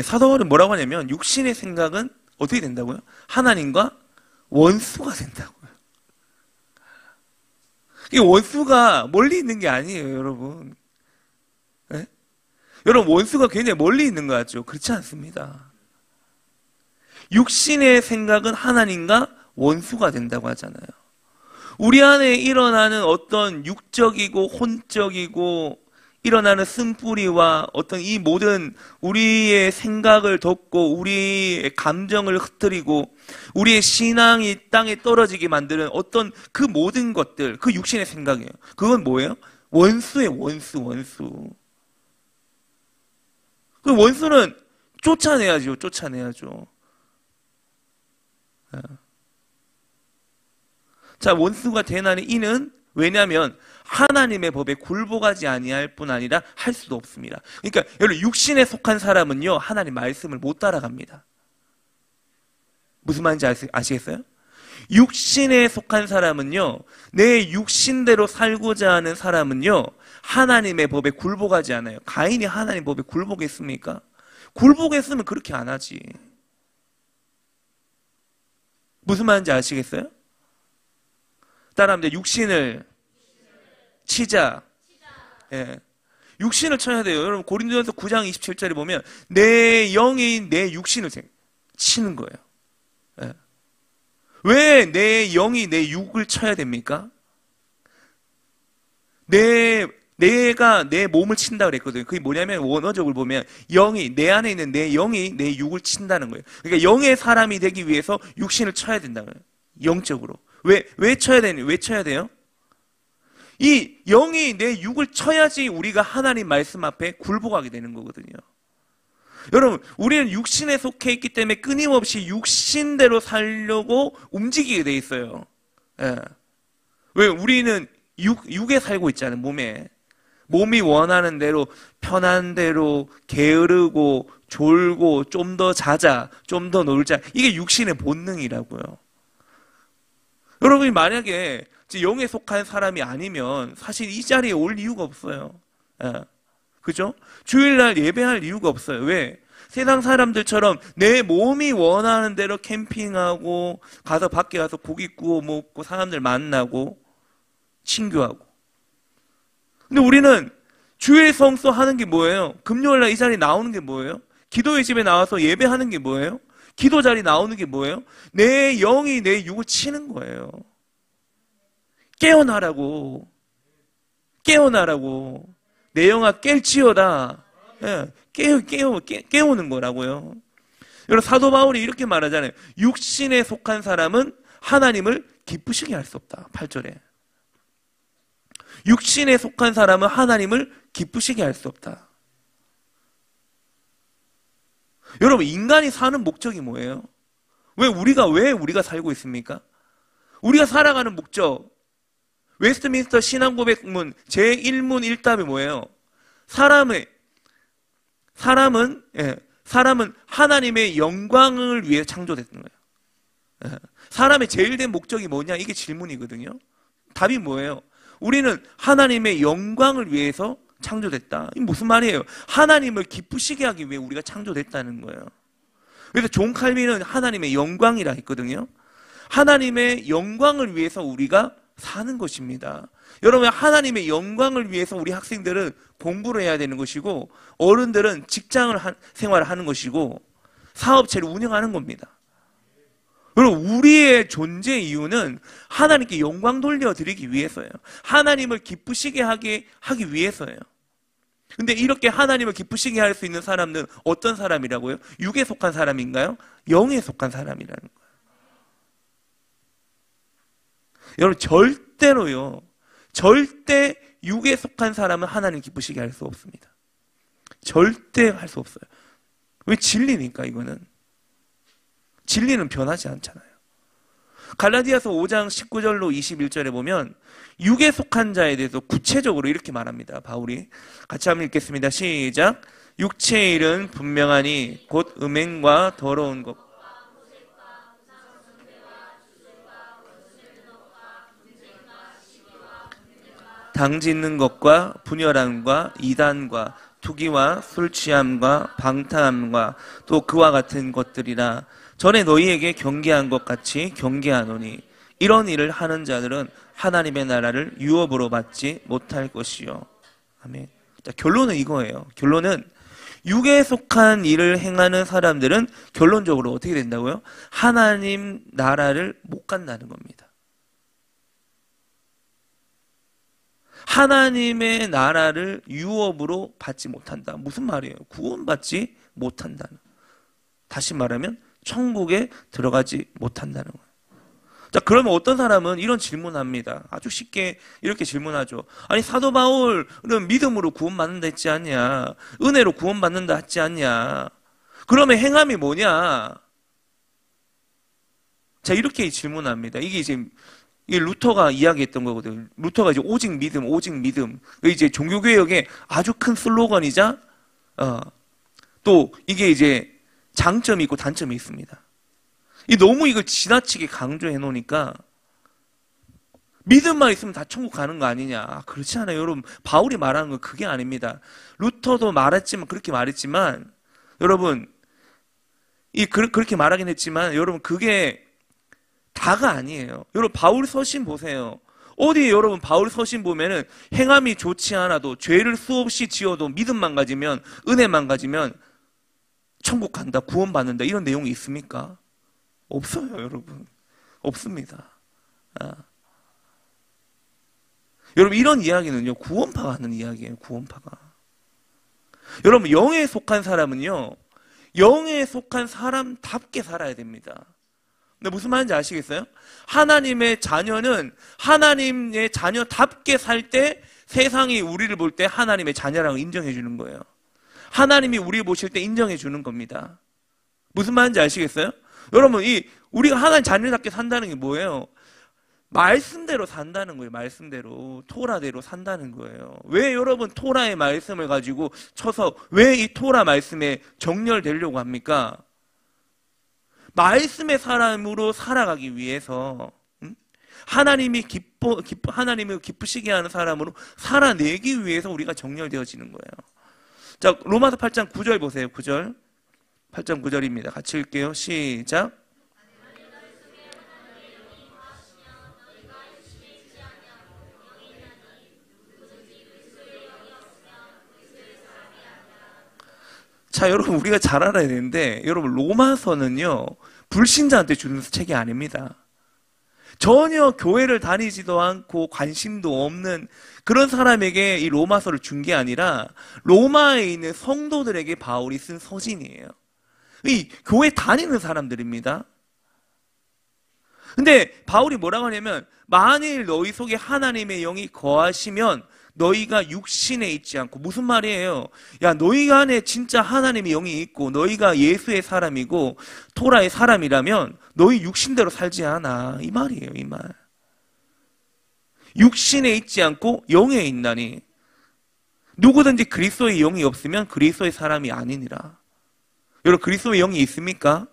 Speaker 1: 사도 바울은 뭐라고 하냐면 육신의 생각은 어떻게 된다고요? 하나님과 원수가 된다고요. 이 원수가 멀리 있는 게 아니에요, 여러분. 네? 여러분, 원수가 굉장히 멀리 있는 것 같죠? 그렇지 않습니다. 육신의 생각은 하나님과 원수가 된다고 하잖아요. 우리 안에 일어나는 어떤 육적이고 혼적이고 일어나는 쓴뿌리와 어떤 이 모든 우리의 생각을 덮고 우리의 감정을 흩뜨리고 우리의 신앙이 땅에 떨어지게 만드는 어떤 그 모든 것들, 그 육신의 생각이에요. 그건 뭐예요? 원수예요, 원수. 그 원수는 쫓아내야죠. 자, 원수가 되나니 이는 왜냐하면 하나님의 법에 굴복하지 아니할 뿐 아니라 할 수도 없습니다. 그러니까 여러분, 육신에 속한 사람은요, 하나님 말씀을 못 따라갑니다. 무슨 말인지 아시겠어요? 육신에 속한 사람은요, 내 육신대로 살고자 하는 사람은요, 하나님의 법에 굴복하지 않아요. 가인이 하나님 법에 굴복했습니까? 굴복했으면 그렇게 안 하지. 무슨 말인지 아시겠어요? 따라합니다. 육신을 치자. 예. 육신을 쳐야 돼요. 여러분 고린도전서 9장 27절에 보면 내 영이 내 육신을 치는 거예요. 예. 왜 내 영이 내 육을 쳐야 됩니까? 내가 내 몸을 친다 그랬거든요. 그게 뭐냐면 원어적으로 보면 영이 내 안에 있는 내 영이 내 육을 친다는 거예요. 그러니까 영의 사람이 되기 위해서 육신을 쳐야 된다는 거예요. 영적으로. 왜 쳐야 되냐? 왜 쳐야 돼요? 이 영이 내 육을 쳐야지 우리가 하나님 말씀 앞에 굴복하게 되는 거거든요. 여러분, 우리는 육신에 속해 있기 때문에 끊임없이 육신대로 살려고 움직이게 돼 있어요. 예. 왜? 우리는 육에 살고 있잖아요, 몸에. 몸이 원하는 대로, 편한 대로 게으르고, 졸고, 좀 더 자자, 좀 더 놀자. 이게 육신의 본능이라고요. 여러분이 만약에 영에 속한 사람이 아니면 사실 이 자리에 올 이유가 없어요. 예. 그죠? 주일날 예배할 이유가 없어요. 왜? 세상 사람들처럼 내 몸이 원하는 대로 캠핑하고 가서 밖에 가서 고기 구워 먹고 사람들 만나고 친교하고. 근데 우리는 주일 성수 하는 게 뭐예요? 금요일날 이 자리에 나오는 게 뭐예요? 기도의 집에 나와서 예배하는 게 뭐예요? 기도 자리 나오는 게 뭐예요? 내 영이 내 육을 치는 거예요. 깨어나라고. 깨어나라고. 내 영아 깰지어다. 예, 깨우는 거라고요. 여러분, 사도 바울이 이렇게 말하잖아요. 육신에 속한 사람은 하나님을 기쁘시게 할 수 없다. 8절에. 육신에 속한 사람은 하나님을 기쁘시게 할 수 없다. 여러분, 인간이 사는 목적이 뭐예요? 왜 우리가 살고 있습니까? 우리가 살아가는 목적. 웨스트민스터 신앙고백문 제1문 1답이 뭐예요? 사람은 하나님의 영광을 위해 창조됐던 거예요. 사람의 제일 된 목적이 뭐냐? 이게 질문이거든요. 답이 뭐예요? 우리는 하나님의 영광을 위해서 창조됐다. 이게 무슨 말이에요? 하나님을 기쁘시게 하기 위해 우리가 창조됐다는 거예요. 그래서 존 칼빈은 하나님의 영광이라 했거든요. 하나님의 영광을 위해서 우리가 사는 것입니다. 여러분, 하나님의 영광을 위해서 우리 학생들은 공부를 해야 되는 것이고, 어른들은 직장을 생활을 하는 것이고, 사업체를 운영하는 겁니다. 여러분, 우리의 존재 이유는 하나님께 영광 돌려드리기 위해서예요. 하나님을 기쁘시게 하기 위해서예요. 근데 이렇게 하나님을 기쁘시게 할 수 있는 사람은 어떤 사람이라고요? 육에 속한 사람인가요? 영에 속한 사람이라는 거예요. 여러분, 절대 육에 속한 사람은 하나님 기쁘시게 할 수 없습니다. 절대 할 수 없어요. 왜? 진리니까. 이거는 진리는 변하지 않잖아요. 갈라디아서 5장 19절로 21절에 보면 육에 속한 자에 대해서 구체적으로 이렇게 말합니다. 바울이. 같이 한번 읽겠습니다. 시작. 육체의 일은 분명하니 곧 음행과 더러운 것, 당짓는 것과 분열함과 이단과 투기와 술취함과 방탕함과 또 그와 같은 것들이라. 전에 너희에게 경계한 것 같이 경계하노니 이런 일을 하는 자들은 하나님의 나라를 유업으로 받지 못할 것이요. 아멘. 자, 결론은 이거예요. 결론은 육에 속한 일을 행하는 사람들은 결론적으로 어떻게 된다고요? 하나님 나라를 못 간다는 겁니다. 하나님의 나라를 유업으로 받지 못한다. 무슨 말이에요? 구원받지 못한다는. 다시 말하면 천국에 들어가지 못한다는 거예요. 자, 그러면 어떤 사람은 이런 질문합니다. 아주 쉽게 이렇게 질문하죠. 아니, 사도 바울은 믿음으로 구원받는다 했지 않냐? 은혜로 구원받는다 했지 않냐? 그러면 행함이 뭐냐? 자, 이렇게 질문합니다. 이게 루터가 이야기했던 거거든요. 루터가 이제 오직 믿음, 오직 믿음. 이제 종교개혁의 아주 큰 슬로건이자, 또 이게 이제 장점이 있고 단점이 있습니다. 너무 이걸 지나치게 강조해 놓으니까 믿음만 있으면 다 천국 가는 거 아니냐. 그렇지 않아요. 여러분, 바울이 말하는 건 그게 아닙니다. 루터도 말했지만, 그렇게 말했지만, 여러분, 그렇게 말하긴 했지만, 여러분, 그게 다가 아니에요. 여러분, 바울 서신 보세요. 어디 여러분, 바울 서신 보면은 행함이 좋지 않아도, 죄를 수없이 지어도 믿음만 가지면, 은혜만 가지면, 천국 간다, 구원받는다, 이런 내용이 있습니까? 없어요, 여러분. 없습니다. 여러분, 이런 이야기는요, 구원파가 하는 이야기예요, 구원파가. 여러분, 영에 속한 사람은요, 영에 속한 사람답게 살아야 됩니다. 근데 무슨 말인지 아시겠어요? 하나님의 자녀는 하나님의 자녀답게 살 때 세상이 우리를 볼 때 하나님의 자녀라고 인정해 주는 거예요. 하나님이 우리를 보실 때 인정해 주는 겁니다. 무슨 말인지 아시겠어요? 여러분, 우리가 하나님 자녀답게 산다는 게 뭐예요? 말씀대로 산다는 거예요. 말씀대로. 토라대로 산다는 거예요. 왜 여러분 토라의 말씀을 가지고 쳐서 왜 이 토라 말씀에 정렬되려고 합니까? 말씀의 사람으로 살아가기 위해서 하나님을 기쁘시게 하는 사람으로 살아내기 위해서 우리가 정렬되어지는 거예요. 자, 로마서 8장 9절 보세요. 9절. 8장 9절입니다. 같이 읽게요. 시작. 자, 여러분, 우리가 잘 알아야 되는데, 여러분, 로마서는요, 불신자한테 주는 책이 아닙니다. 전혀 교회를 다니지도 않고 관심도 없는 그런 사람에게 이 로마서를 준 게 아니라, 로마에 있는 성도들에게 바울이 쓴 서신이에요. 이 교회 다니는 사람들입니다. 근데 바울이 뭐라고 하냐면, 만일 너희 속에 하나님의 영이 거하시면 너희가 육신에 있지 않고, 무슨 말이에요? 야, 너희 안에 진짜 하나님의 영이 있고 너희가 예수의 사람이고 토라의 사람이라면 너희 육신대로 살지 않아. 이 말이에요, 이 말. 육신에 있지 않고 영에 있나니 누구든지 그리스도의 영이 없으면 그리스도의 사람이 아니니라. 여러분, 그리스도의 영이 있습니까?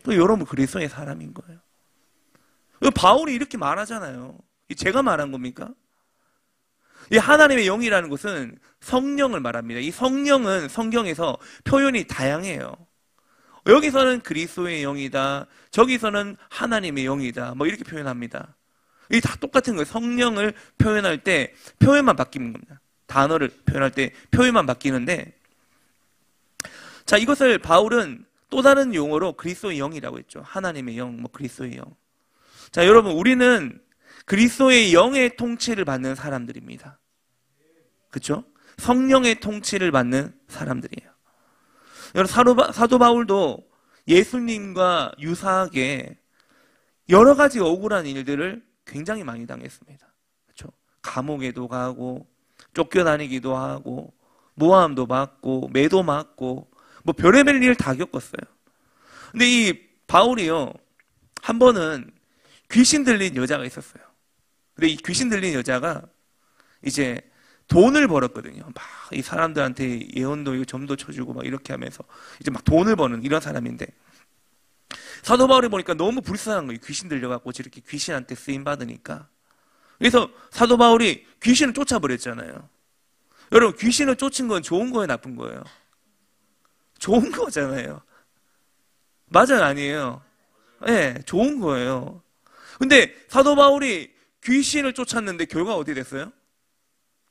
Speaker 1: 또 여러분 그리스도의 사람인 거예요. 바울이 이렇게 말하잖아요. 제가 말한 겁니까? 이 하나님의 영이라는 것은 성령을 말합니다. 이 성령은 성경에서 표현이 다양해요. 여기서는 그리스도의 영이다. 저기서는 하나님의 영이다. 뭐 이렇게 표현합니다. 이게 다 똑같은 거예요. 성령을 표현할 때 표현만 바뀌는 겁니다. 단어를 표현할 때 표현만 바뀌는데, 자, 이것을 바울은 또 다른 용어로 그리스도의 영이라고 했죠. 하나님의 영, 뭐 그리스도의 영. 자, 여러분, 우리는 그리스도의 영의 통치를 받는 사람들입니다. 그렇죠? 성령의 통치를 받는 사람들이에요. 여러분, 사도 바울도 예수님과 유사하게 여러 가지 억울한 일들을 굉장히 많이 당했습니다. 그렇죠? 감옥에도 가고 쫓겨다니기도 하고 모함도 받고 매도 맞고 뭐 별의별 일을 다 겪었어요. 근데 이 바울이요, 한 번은 귀신 들린 여자가 있었어요. 근데 이 귀신 들린 여자가 이제 돈을 벌었거든요. 막 이 사람들한테 예언도 이거 점도 쳐주고 막 이렇게 하면서 이제 막 돈을 버는 이런 사람인데, 사도 바울이 보니까 너무 불쌍한 거예요. 귀신 들려갖고 저렇게 귀신한테 쓰임 받으니까. 그래서 사도 바울이 귀신을 쫓아버렸잖아요. 여러분, 귀신을 쫓은 건 좋은 거예요, 나쁜 거예요? 좋은 거잖아요. 맞아요, 아니에요? 네, 좋은 거예요. 근데 사도 바울이 귀신을 쫓았는데 결과가 어떻게 됐어요?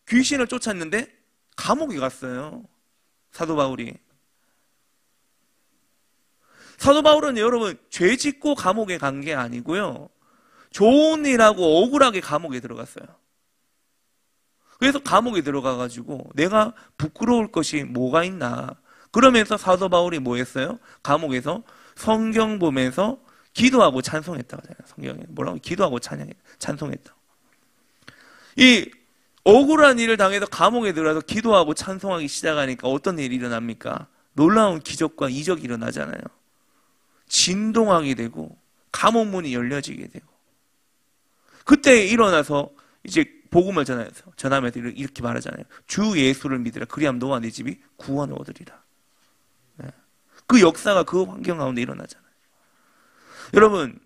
Speaker 1: 귀신을 쫓았는데 감옥에 갔어요. 사도 바울이. 사도 바울은 여러분 죄 짓고 감옥에 간 게 아니고요, 좋은 일하고 억울하게 감옥에 들어갔어요. 그래서 감옥에 들어가가지고 내가 부끄러울 것이 뭐가 있나, 그러면서 사도 바울이 뭐 했어요? 감옥에서 성경 보면서 기도하고 찬송했다고 하잖아요. 성경에 뭐라고? 기도하고 찬송했다. 이 억울한 일을 당해서 감옥에 들어가서 기도하고 찬송하기 시작하니까 어떤 일이 일어납니까? 놀라운 기적과 이적이 일어나잖아요. 진동하게 되고 감옥 문이 열려지게 되고, 그때 일어나서 이제 복음을 전하면서 이렇게 말하잖아요. 주 예수를 믿으라. 그리하면 너와 네 집이 구원을 얻으리라. 그 역사가 그 환경 가운데 일어나잖아요. 여러분,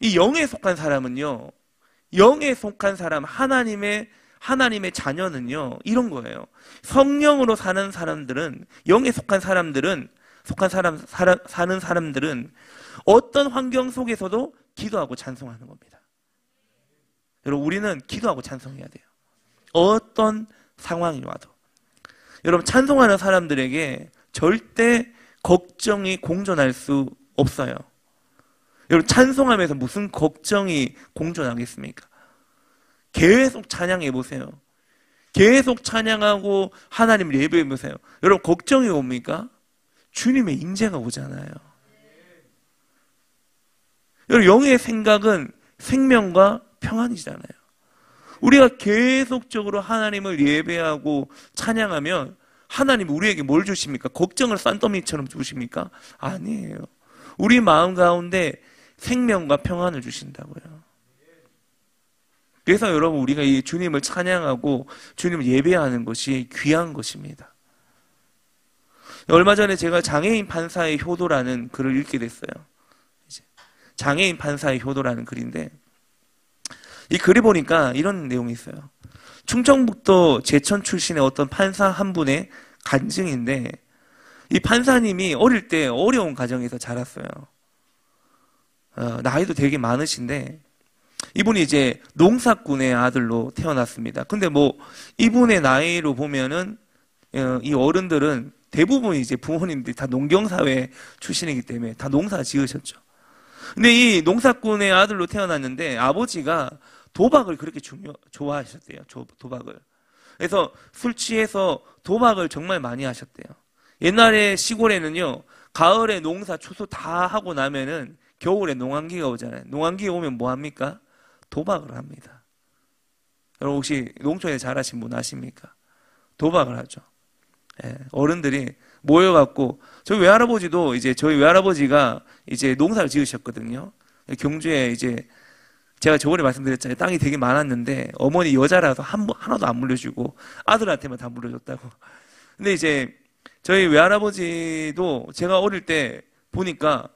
Speaker 1: 이 영에 속한 사람은요, 영에 속한 사람, 하나님의 자녀는요, 이런 거예요. 성령으로 사는 사람들은, 영에 속한 사람들은, 사는 사람들은 어떤 환경 속에서도 기도하고 찬송하는 겁니다. 여러분, 우리는 기도하고 찬송해야 돼요. 어떤 상황이 와도. 여러분, 찬송하는 사람들에게 절대 걱정이 공존할 수 없어요. 여러분, 찬송하면서 무슨 걱정이 공존하겠습니까? 계속 찬양해 보세요. 계속 찬양하고 하나님을 예배해 보세요. 여러분, 걱정이 옵니까? 주님의 임재가 오잖아요. 여러분, 영의 생각은 생명과 평안이잖아요. 우리가 계속적으로 하나님을 예배하고 찬양하면 하나님 우리에게 뭘 주십니까? 걱정을 싼더미처럼 주십니까? 아니에요. 우리 마음 가운데 생명과 평안을 주신다고요. 그래서 여러분, 우리가 이 주님을 찬양하고 주님을 예배하는 것이 귀한 것입니다. 얼마 전에 제가 장애인 판사의 효도라는 글을 읽게 됐어요. 장애인 판사의 효도라는 글인데, 이 글을 보니까 이런 내용이 있어요. 충청북도 제천 출신의 어떤 판사 한 분의 간증인데, 이 판사님이 어릴 때 어려운 가정에서 자랐어요. 나이도 되게 많으신데, 이분이 이제 농사꾼의 아들로 태어났습니다. 근데 뭐 이분의 나이로 보면은 이 어른들은 대부분 이제 부모님들이 다 농경사회 출신이기 때문에 다 농사 지으셨죠. 근데 이 농사꾼의 아들로 태어났는데 아버지가 도박을 그렇게 좋아하셨대요. 도박을. 그래서 술 취해서 도박을 정말 많이 하셨대요. 옛날에 시골에는요, 가을에 농사 추수 다 하고 나면은 겨울에 농한기가 오잖아요. 농한기가 오면 뭐 합니까? 도박을 합니다. 여러분, 혹시 농촌에 자라신 분 아십니까? 도박을 하죠. 예, 어른들이 모여갖고, 저희 외할아버지도 저희 외할아버지가 농사를 지으셨거든요. 경주에 제가 저번에 말씀드렸잖아요. 땅이 되게 많았는데, 어머니 여자라서 하나도 안 물려주고, 아들한테만 다 물려줬다고. 근데 저희 외할아버지도 제가 어릴 때 보니까,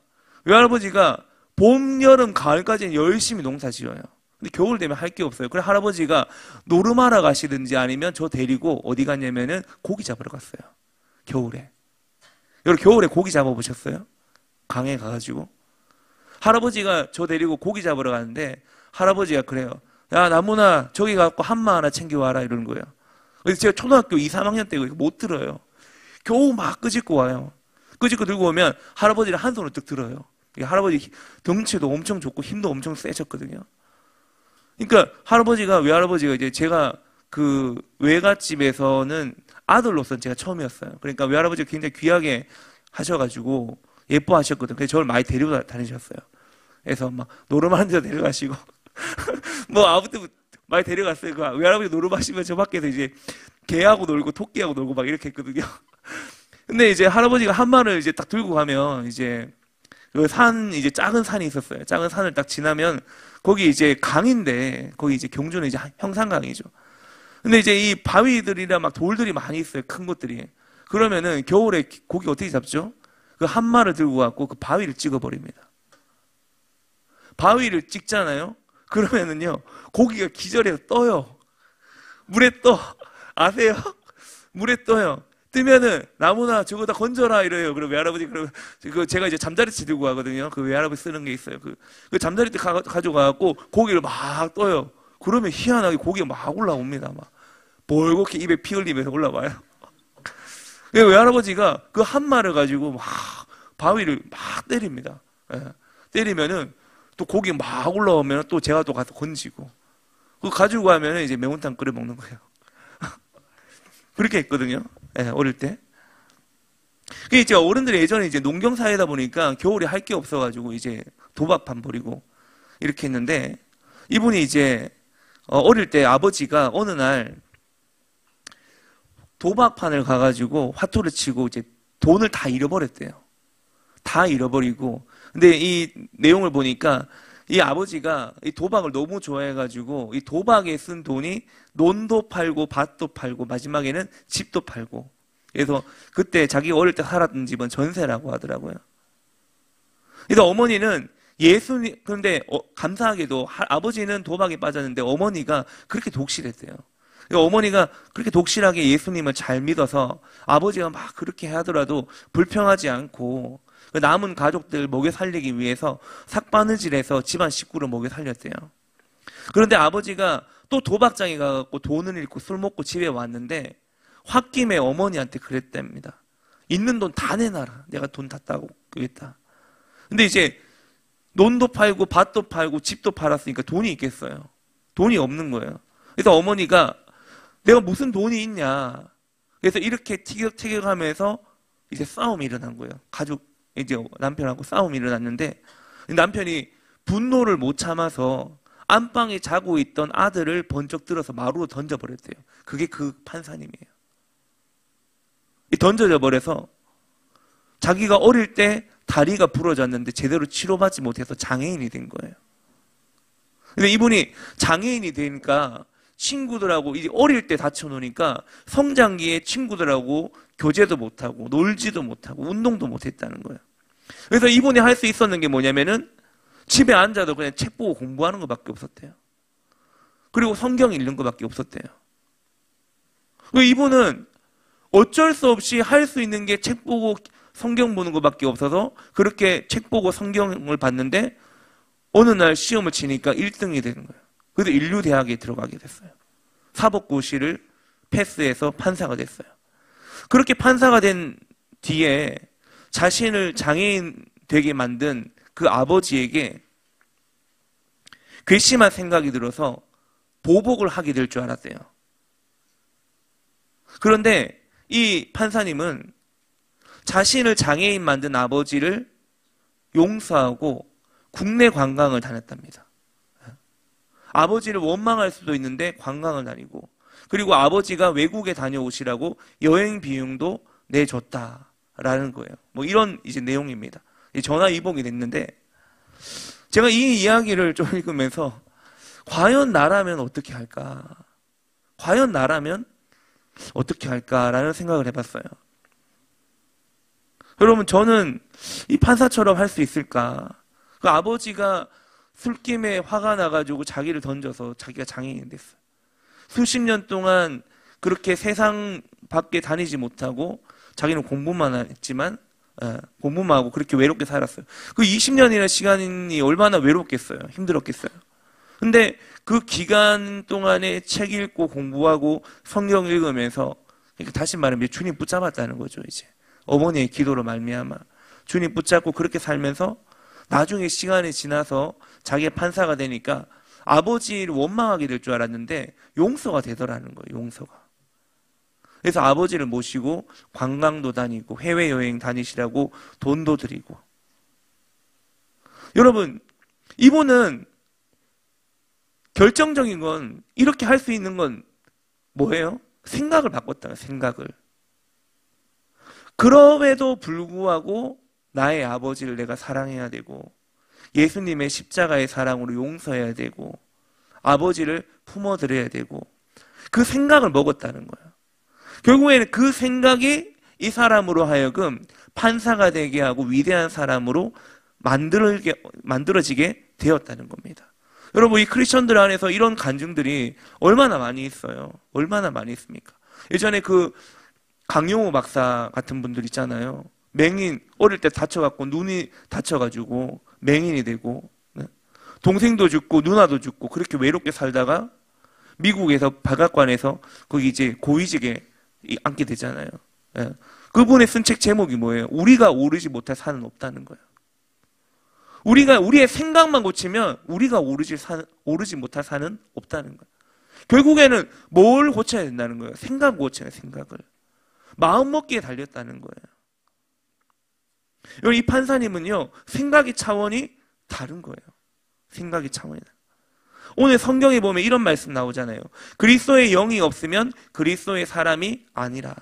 Speaker 1: 외할아버지가 봄, 여름, 가을까지는 열심히 농사 지어요. 근데 겨울 되면 할 게 없어요. 그래 할아버지가 노름하러 가시든지 아니면 저 데리고 어디 갔냐면은 고기 잡으러 갔어요. 겨울에. 여러분, 겨울에 고기 잡아보셨어요? 강에 가가지고. 할아버지가 저 데리고 고기 잡으러 가는데 할아버지가 그래요. 야, 나무나 저기 가고 한마 하나 챙겨와라 이러는 거예요. 그래서 제가 초등학교 2, 3학년 때 못 들어요. 겨우 막 끄집고 와요. 끄집고 들고 오면 할아버지를 한 손으로 뜩 들어요. 할아버지 덩치도 엄청 좋고 힘도 엄청 세셨거든요. 그러니까 외할아버지가 제가 그 외갓집에서는 아들로서는 제가 처음이었어요. 그러니까 외할아버지가 굉장히 귀하게 하셔가지고 예뻐하셨거든요. 그래서 저를 많이 데리고 다니셨어요. 그래서 막 노름하는 데 데려가시고 뭐 아무튼 많이 데려갔어요. 그 외할아버지 노름하시면 저 밖에서 개하고 놀고 토끼하고 놀고 막 이렇게 했거든요. 근데 할아버지가 한마를 딱 들고 가면 그 작은 산이 있었어요. 작은 산을 딱 지나면 거기 강인데 거기 경주는 형산강이죠. 근데 이 바위들이랑 막 돌들이 많이 있어요. 큰 것들이. 그러면은 겨울에 고기 어떻게 잡죠? 그 한마를 들고 갖고 그 바위를 찍어버립니다. 바위를 찍잖아요. 그러면은요, 고기가 기절해서 떠요. 물에 떠. 아세요? 물에 떠요. 뜨면은 나무나 저거 다 건져라 이래요. 그럼 외할아버지 제가 잠자리채 들고 가거든요. 그 외할아버지 쓰는 게 있어요. 그 잠자리채 가져가갖고 고기를 막 떠요. 그러면 희한하게 고기가 막 올라옵니다. 막 벌겋게 입에 피 흘리면서 올라와요. 외할아버지가 그 한마를 가지고 막 바위를 막 때립니다. 예. 때리면은 또 고기 막 올라오면 또 제가 또 가서 건지고 그거 가지고 가면은 매운탕 끓여 먹는 거예요. 그렇게 했거든요. 예, 어릴 때. 그게 어른들이 예전에 농경사회다 보니까 겨울에 할 게 없어가지고 도박판 벌이고 이렇게 했는데 이분이 어릴 때 아버지가 어느 날 도박판을 가가지고 화투를 치고 돈을 다 잃어버렸대요. 다 잃어버리고. 근데 이 내용을 보니까 이 아버지가 이 도박을 너무 좋아해가지고 이 도박에 쓴 돈이 논도 팔고 밭도 팔고 마지막에는 집도 팔고. 그래서 그때 자기 어릴 때 살았던 집은 전세라고 하더라고요. 그래서 어머니는 예수님, 그런데 감사하게도 아버지는 도박에 빠졌는데 어머니가 그렇게 독실했대요. 그러니까 어머니가 그렇게 독실하게 예수님을 잘 믿어서 아버지가 막 그렇게 하더라도 불평하지 않고 그 남은 가족들 먹여 살리기 위해서 삭바느질해서 집안 식구를 먹여 살렸대요. 그런데 아버지가 또 도박장에 가갖고 돈을 잃고 술 먹고 집에 왔는데 홧김에 어머니한테 그랬답니다. 있는 돈 다 내놔라. 내가 돈 다 따고 그랬다. 근데 이제 논도 팔고 밭도 팔고 집도 팔았으니까 돈이 있겠어요. 돈이 없는 거예요. 그래서 어머니가 내가 무슨 돈이 있냐. 그래서 이렇게 티격태격하면서 이제 싸움이 일어난 거예요. 가족 이제 남편하고 싸움이 일어났는데 남편이 분노를 못 참아서 안방에 자고 있던 아들을 번쩍 들어서 마루로 던져버렸대요. 그게 그 판사님이에요. 던져져 버려서 자기가 어릴 때 다리가 부러졌는데 제대로 치료받지 못해서 장애인이 된 거예요. 근데 이분이 장애인이 되니까 친구들하고 이제 어릴 때 다쳐놓으니까 성장기에 친구들하고 교제도 못하고 놀지도 못하고 운동도 못했다는 거예요. 그래서 이분이 할 수 있었는 게 뭐냐면은 집에 앉아도 그냥 책 보고 공부하는 것밖에 없었대요. 그리고 성경 읽는 것밖에 없었대요. 이분은 어쩔 수 없이 할 수 있는 게 책 보고 성경 보는 것밖에 없어서 그렇게 책 보고 성경을 봤는데 어느 날 시험을 치니까 1등이 되는 거예요. 그래서 인류대학에 들어가게 됐어요. 사법고시를 패스해서 판사가 됐어요. 그렇게 판사가 된 뒤에 자신을 장애인 되게 만든 그 아버지에게 괘씸한 생각이 들어서 보복을 하게 될 줄 알았대요. 그런데 이 판사님은 자신을 장애인 만든 아버지를 용서하고 국내 관광을 다녔답니다. 아버지를 원망할 수도 있는데 관광을 다니고 그리고 아버지가 외국에 다녀오시라고 여행 비용도 내줬다라는 거예요. 뭐 이런 이제 내용입니다. 전화 위복이 됐는데 제가 이 이야기를 좀 읽으면서 과연 나라면 어떻게 할까? 과연 나라면 어떻게 할까라는 생각을 해봤어요. 여러분 저는 이 판사처럼 할 수 있을까? 그 아버지가 술김에 화가 나가지고 자기를 던져서 자기가 장애인이 됐어요. 수십 년 동안 그렇게 세상 밖에 다니지 못하고 자기는 공부만 했지만 공부만 하고 그렇게 외롭게 살았어요. 그 20년이라는 시간이 얼마나 외롭겠어요. 힘들었겠어요. 근데 그 기간 동안에 책 읽고 공부하고 성경 읽으면서 그러니까 다시 말하면 주님 붙잡았다는 거죠. 이제 어머니의 기도로 말미암아 주님 붙잡고 그렇게 살면서 나중에 시간이 지나서 자기의 판사가 되니까 아버지를 원망하게 될 줄 알았는데 용서가 되더라는 거예요. 용서가. 그래서 아버지를 모시고 관광도 다니고 해외여행 다니시라고 돈도 드리고. 여러분 이분은 결정적인 건 이렇게 할 수 있는 건 뭐예요? 생각을 바꿨다는 생각을. 그럼에도 불구하고 나의 아버지를 내가 사랑해야 되고 예수님의 십자가의 사랑으로 용서해야 되고 아버지를 품어드려야 되고 그 생각을 먹었다는 거예요. 결국에는 그 생각이 이 사람으로 하여금 판사가 되게 하고 위대한 사람으로 만들어지게 되었다는 겁니다. 여러분 이 크리스천들 안에서 이런 간증들이 얼마나 많이 있어요. 얼마나 많이 있습니까? 예전에 그 강용호 박사 같은 분들 있잖아요. 맹인 어릴 때 다쳐갖고 눈이 다쳐가지고 맹인이 되고 동생도 죽고 누나도 죽고 그렇게 외롭게 살다가 미국에서 백악관에서 거기 이제 고위직에 앉게 되잖아요. 그분의 쓴 책 제목이 뭐예요? 우리가 오르지 못할 산은 없다는 거예요. 우리가 우리의 생각만 고치면 우리가 오르지 못할 산은 없다는 거예요. 결국에는 뭘 고쳐야 된다는 거예요? 생각 고쳐야 생각을. 마음 먹기에 달렸다는 거예요. 이 판사님은요, 생각의 차원이 다른 거예요. 생각의 차원이 다른 거예요. 오늘 성경에 보면 이런 말씀 나오잖아요. 그리스도의 영이 없으면 그리스도의 사람이 아니라.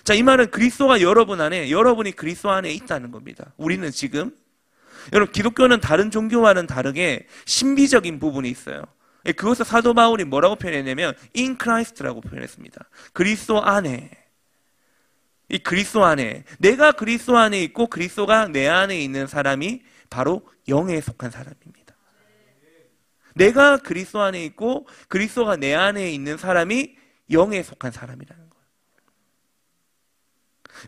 Speaker 1: 자, 이 말은 그리스도가 여러분 안에, 여러분이 그리스도 안에 있다는 겁니다. 우리는 지금, 여러분, 기독교는 다른 종교와는 다르게 신비적인 부분이 있어요. 그것을 사도 바울이 뭐라고 표현했냐면, in Christ라고 표현했습니다. 그리스도 안에. 이 그리스도 안에, 내가 그리스도 안에 있고 그리스도가 내 안에 있는 사람이 바로 영에 속한 사람입니다. 내가 그리스도 안에 있고 그리스도가 내 안에 있는 사람이 영에 속한 사람이라는 거예요.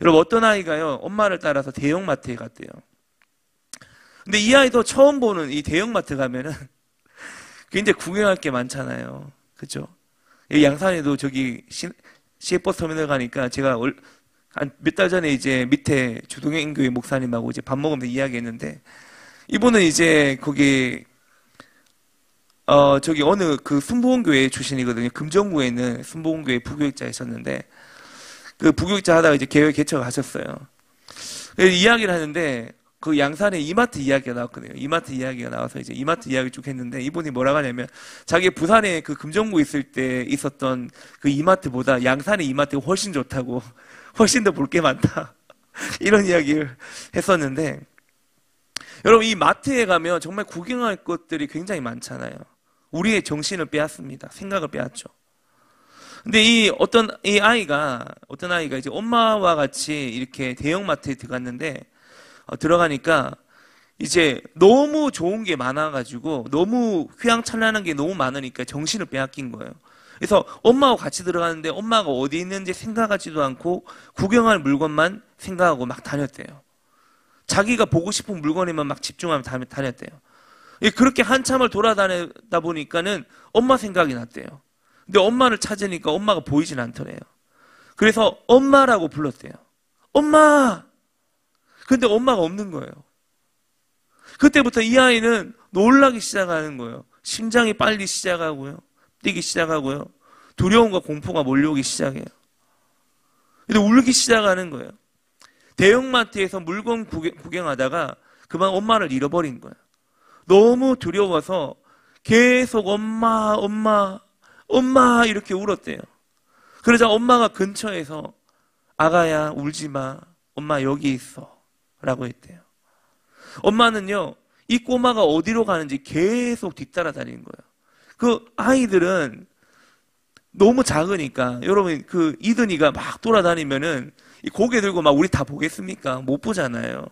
Speaker 1: 여러분, 어떤 아이가요, 엄마를 따라서 대형마트에 갔대요. 근데 이 아이도 처음 보는 이 대형마트 가면은 굉장히 구경할 게 많잖아요. 그죠? 양산에도 저기 시외버스 터미널 가니까 제가 한 몇 달 전에 이제 밑에 주동행교회 목사님하고 이제 밥 먹으면서 이야기했는데, 이분은 이제 거기 저기 어느 그 순복음교회 출신이거든요. 금정구에 있는 순복음교회 부교육자이셨는데, 그 부교육자 하다가 이제 교회 개척하셨어요. 그래서 이야기를 하는데 그 양산에 이마트 이야기가 나왔거든요. 이마트 이야기가 나와서 이제 이마트 이야기 쭉 했는데, 이분이 뭐라고 하냐면 자기 부산에 그 금정구 있을 때 있었던 그 이마트보다 양산의 이마트가 훨씬 좋다고, 훨씬 더 볼 게 많다, 이런 이야기를 했었는데, 여러분, 이 마트에 가면 정말 구경할 것들이 굉장히 많잖아요. 우리의 정신을 빼앗습니다. 생각을 빼앗죠. 근데 어떤 아이가 이제 엄마와 같이 이렇게 대형마트에 들어갔는데, 들어가니까 이제 너무 좋은 게 많아가지고, 너무 휘황찬란한 게 너무 많으니까 정신을 빼앗긴 거예요. 그래서 엄마하고 같이 들어가는데 엄마가 어디 있는지 생각하지도 않고 구경할 물건만 생각하고 막 다녔대요. 자기가 보고 싶은 물건에만 막 집중하며 다녔대요. 그렇게 한참을 돌아다니다 보니까는 엄마 생각이 났대요. 근데 엄마를 찾으니까 엄마가 보이진 않더래요. 그래서 엄마라고 불렀대요. 엄마! 근데 엄마가 없는 거예요. 그때부터 이 아이는 놀라기 시작하는 거예요. 심장이 빨리 시작하고요. 뛰기 시작하고요. 두려움과 공포가 몰려오기 시작해요. 근데 울기 시작하는 거예요. 대형마트에서 물건 구경하다가 그만 엄마를 잃어버린 거예요. 너무 두려워서 계속 엄마, 엄마, 엄마 이렇게 울었대요. 그러자 엄마가 근처에서 아가야 울지 마. 엄마 여기 있어. 라고 했대요. 엄마는요, 이 꼬마가 어디로 가는지 계속 뒤따라 다니는 거예요. 그 아이들은 너무 작으니까, 여러분, 그 이든이가 막 돌아다니면은 이 고개 들고 막 우리 다 보겠습니까? 못 보잖아요.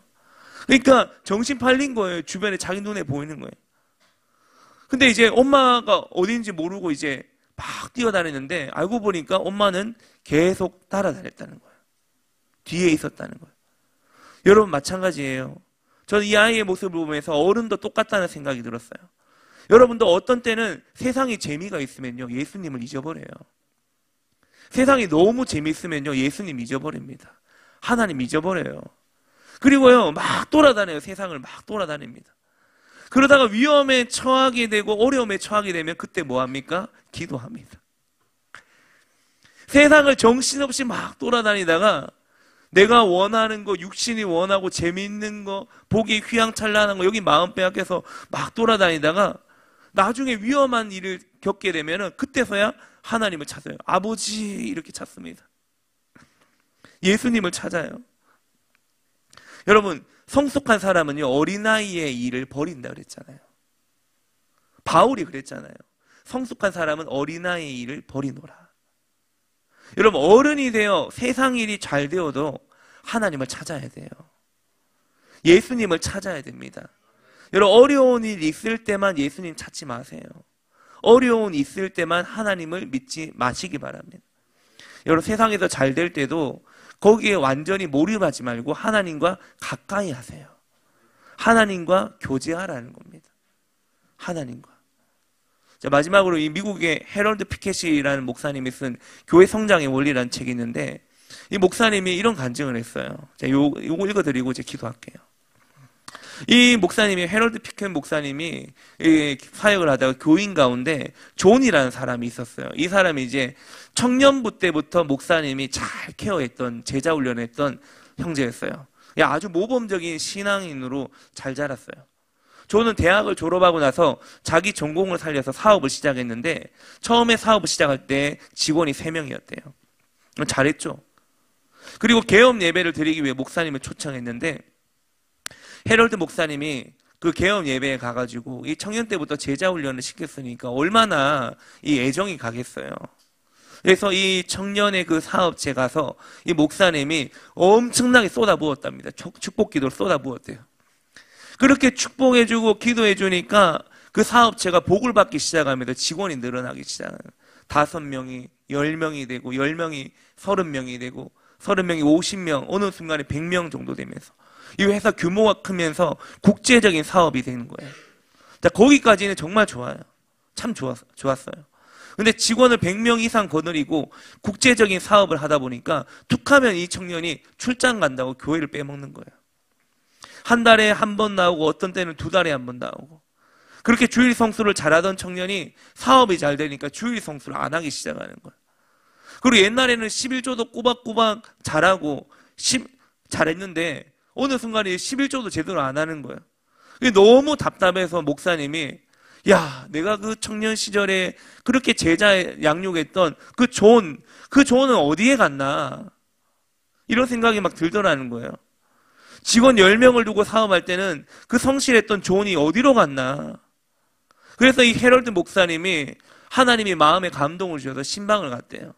Speaker 1: 그러니까 정신 팔린 거예요. 주변에 자기 눈에 보이는 거예요. 근데 이제 엄마가 어딘지 모르고 이제 막 뛰어다니는데, 알고 보니까 엄마는 계속 따라다녔다는 거예요. 뒤에 있었다는 거예요. 여러분, 마찬가지예요. 저는 이 아이의 모습을 보면서 어른도 똑같다는 생각이 들었어요. 여러분도 어떤 때는 세상이 재미가 있으면요, 예수님을 잊어버려요. 세상이 너무 재미있으면요, 예수님 잊어버립니다. 하나님 잊어버려요. 그리고요, 막 돌아다녀요. 세상을 막 돌아다닙니다. 그러다가 위험에 처하게 되고 어려움에 처하게 되면 그때 뭐합니까? 기도합니다. 세상을 정신없이 막 돌아다니다가 내가 원하는 거, 육신이 원하고 재미있는 거, 보기 휘황찬란한 거, 여기 마음 빼앗겨서 막 돌아다니다가 나중에 위험한 일을 겪게 되면은 그때서야 하나님을 찾아요. 아버지 이렇게 찾습니다. 예수님을 찾아요. 여러분, 성숙한 사람은요, 어린아이의 일을 버린다 그랬잖아요. 바울이 그랬잖아요. 성숙한 사람은 어린아이의 일을 버리노라. 여러분, 어른이 되어 세상 일이 잘 되어도 하나님을 찾아야 돼요. 예수님을 찾아야 됩니다. 여러분, 어려운 일 있을 때만 예수님 찾지 마세요. 어려운 일 있을 때만 하나님을 믿지 마시기 바랍니다. 여러분, 세상에서 잘 될 때도 거기에 완전히 몰입하지 말고 하나님과 가까이 하세요. 하나님과 교제하라는 겁니다. 하나님과. 자, 마지막으로 이 미국의 해럴드 피켓이라는 목사님이 쓴 교회 성장의 원리라는 책이 있는데, 이 목사님이 이런 간증을 했어요. 자, 요거 읽어드리고 이제 기도할게요. 이 목사님이, 해럴드 피켓 목사님이 사역을 하다가 교인 가운데 존이라는 사람이 있었어요. 이 사람이 이제 청년부 때부터 목사님이 잘 케어했던, 제자 훈련했던 형제였어요. 아주 모범적인 신앙인으로 잘 자랐어요. 존은 대학을 졸업하고 나서 자기 전공을 살려서 사업을 시작했는데, 처음에 사업을 시작할 때 직원이 3명이었대요. 잘했죠. 그리고 계엄 예배를 드리기 위해 목사님을 초청했는데, 해럴드 목사님이 그 계엄 예배에 가가지고 이 청년 때부터 제자 훈련을 시켰으니까 얼마나 이 애정이 가겠어요. 그래서 이 청년의 그 사업체 가서 이 목사님이 엄청나게 쏟아부었답니다. 축복 기도를 쏟아부었대요. 그렇게 축복해주고 기도해주니까 그 사업체가 복을 받기 시작합니다. 직원이 늘어나기 시작해요. 5명이 10명이 되고 10명이 30명이 되고 30명이 50명, 어느 순간에 100명 정도 되면서 이 회사 규모가 크면서 국제적인 사업이 되는 거예요. 자, 거기까지는 정말 좋아요. 참 좋았어요. 근데 직원을 100명 이상 거느리고 국제적인 사업을 하다 보니까 툭하면 이 청년이 출장 간다고 교회를 빼먹는 거예요. 한 달에 한 번 나오고 어떤 때는 2달에 한 번 나오고, 그렇게 주일 성수를 잘하던 청년이 사업이 잘 되니까 주일 성수를 안 하기 시작하는 거예요. 그리고 옛날에는 11조도 꼬박꼬박 잘하고 잘했는데 어느 순간에 11조도 제대로 안 하는 거예요. 너무 답답해서 목사님이, 야, 내가 그 청년 시절에 그렇게 제자 양육했던 그 존은 어디에 갔나? 이런 생각이 막 들더라는 거예요. 직원 10명을 두고 사업할 때는 그 성실했던 존이 어디로 갔나? 그래서 이 헤럴드 목사님이 하나님이 마음에 감동을 주셔서 신방을 갔대요.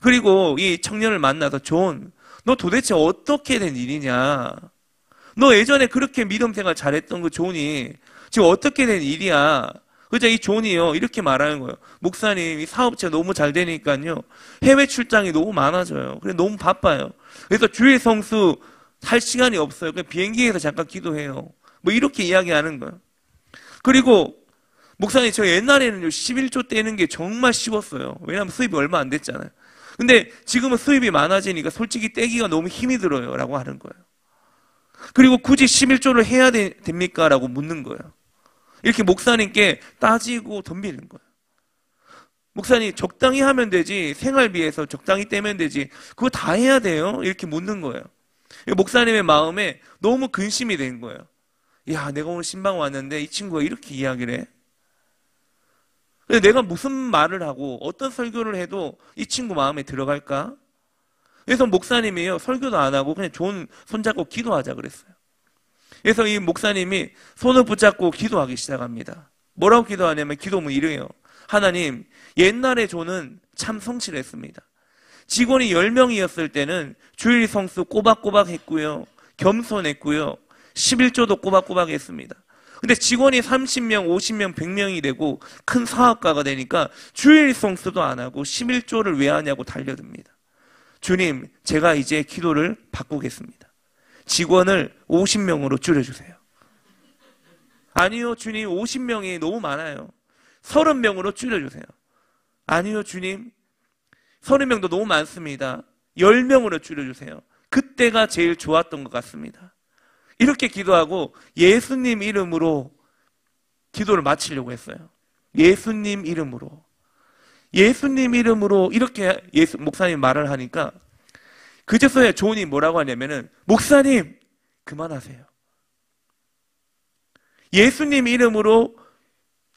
Speaker 1: 그리고 이 청년을 만나서, 존, 너 도대체 어떻게 된 일이냐? 너 예전에 그렇게 믿음 생활 잘했던 그 존이 지금 어떻게 된 일이야? 그죠? 이 존이요, 이렇게 말하는 거예요. 목사님, 이 사업체가 너무 잘 되니까요, 해외 출장이 너무 많아져요. 그래, 너무 바빠요. 그래서 주일 성수 할 시간이 없어요. 그냥 비행기에서 잠깐 기도해요. 뭐 이렇게 이야기하는 거예요. 그리고 목사님, 저 옛날에는요 11조 떼는 게 정말 쉬웠어요. 왜냐하면 수입이 얼마 안 됐잖아요. 근데 지금은 수입이 많아지니까 솔직히 떼기가 너무 힘이 들어요 라고 하는 거예요. 그리고 굳이 11조를 해야 됩니까? 라고 묻는 거예요. 이렇게 목사님께 따지고 덤비는 거예요. 목사님, 적당히 하면 되지, 생활비에서 적당히 떼면 되지, 그거 다 해야 돼요? 이렇게 묻는 거예요. 목사님의 마음에 너무 근심이 된 거예요. 야, 내가 오늘 신방 왔는데 이 친구가 이렇게 이야기를 해. 근데 내가 무슨 말을 하고 어떤 설교를 해도 이 친구 마음에 들어갈까? 그래서 목사님이요, 설교도 안 하고 그냥 존 손잡고 기도하자 그랬어요. 그래서 이 목사님이 손을 붙잡고 기도하기 시작합니다. 뭐라고 기도하냐면, 기도문 이래요. 하나님, 옛날에 존은 참 성실했습니다. 직원이 10명이었을 때는 주일 성수 꼬박꼬박 했고요, 겸손했고요, 11조도 꼬박꼬박 했습니다. 근데 직원이 30명, 50명, 100명이 되고 큰 사업가가 되니까 주일 성수도 안 하고 11조를 왜 하냐고 달려듭니다. 주님, 제가 이제 기도를 바꾸겠습니다. 직원을 50명으로 줄여주세요. 아니요, 주님, 50명이 너무 많아요. 30명으로 줄여주세요. 아니요, 주님, 30명도 너무 많습니다. 10명으로 줄여주세요. 그때가 제일 좋았던 것 같습니다. 이렇게 기도하고 예수님 이름으로 기도를 마치려고 했어요. 예수님 이름으로. 예수님 이름으로 이렇게 목사님 말을 하니까 그제서야 존이 뭐라고 하냐면은, 목사님, 그만하세요. 예수님 이름으로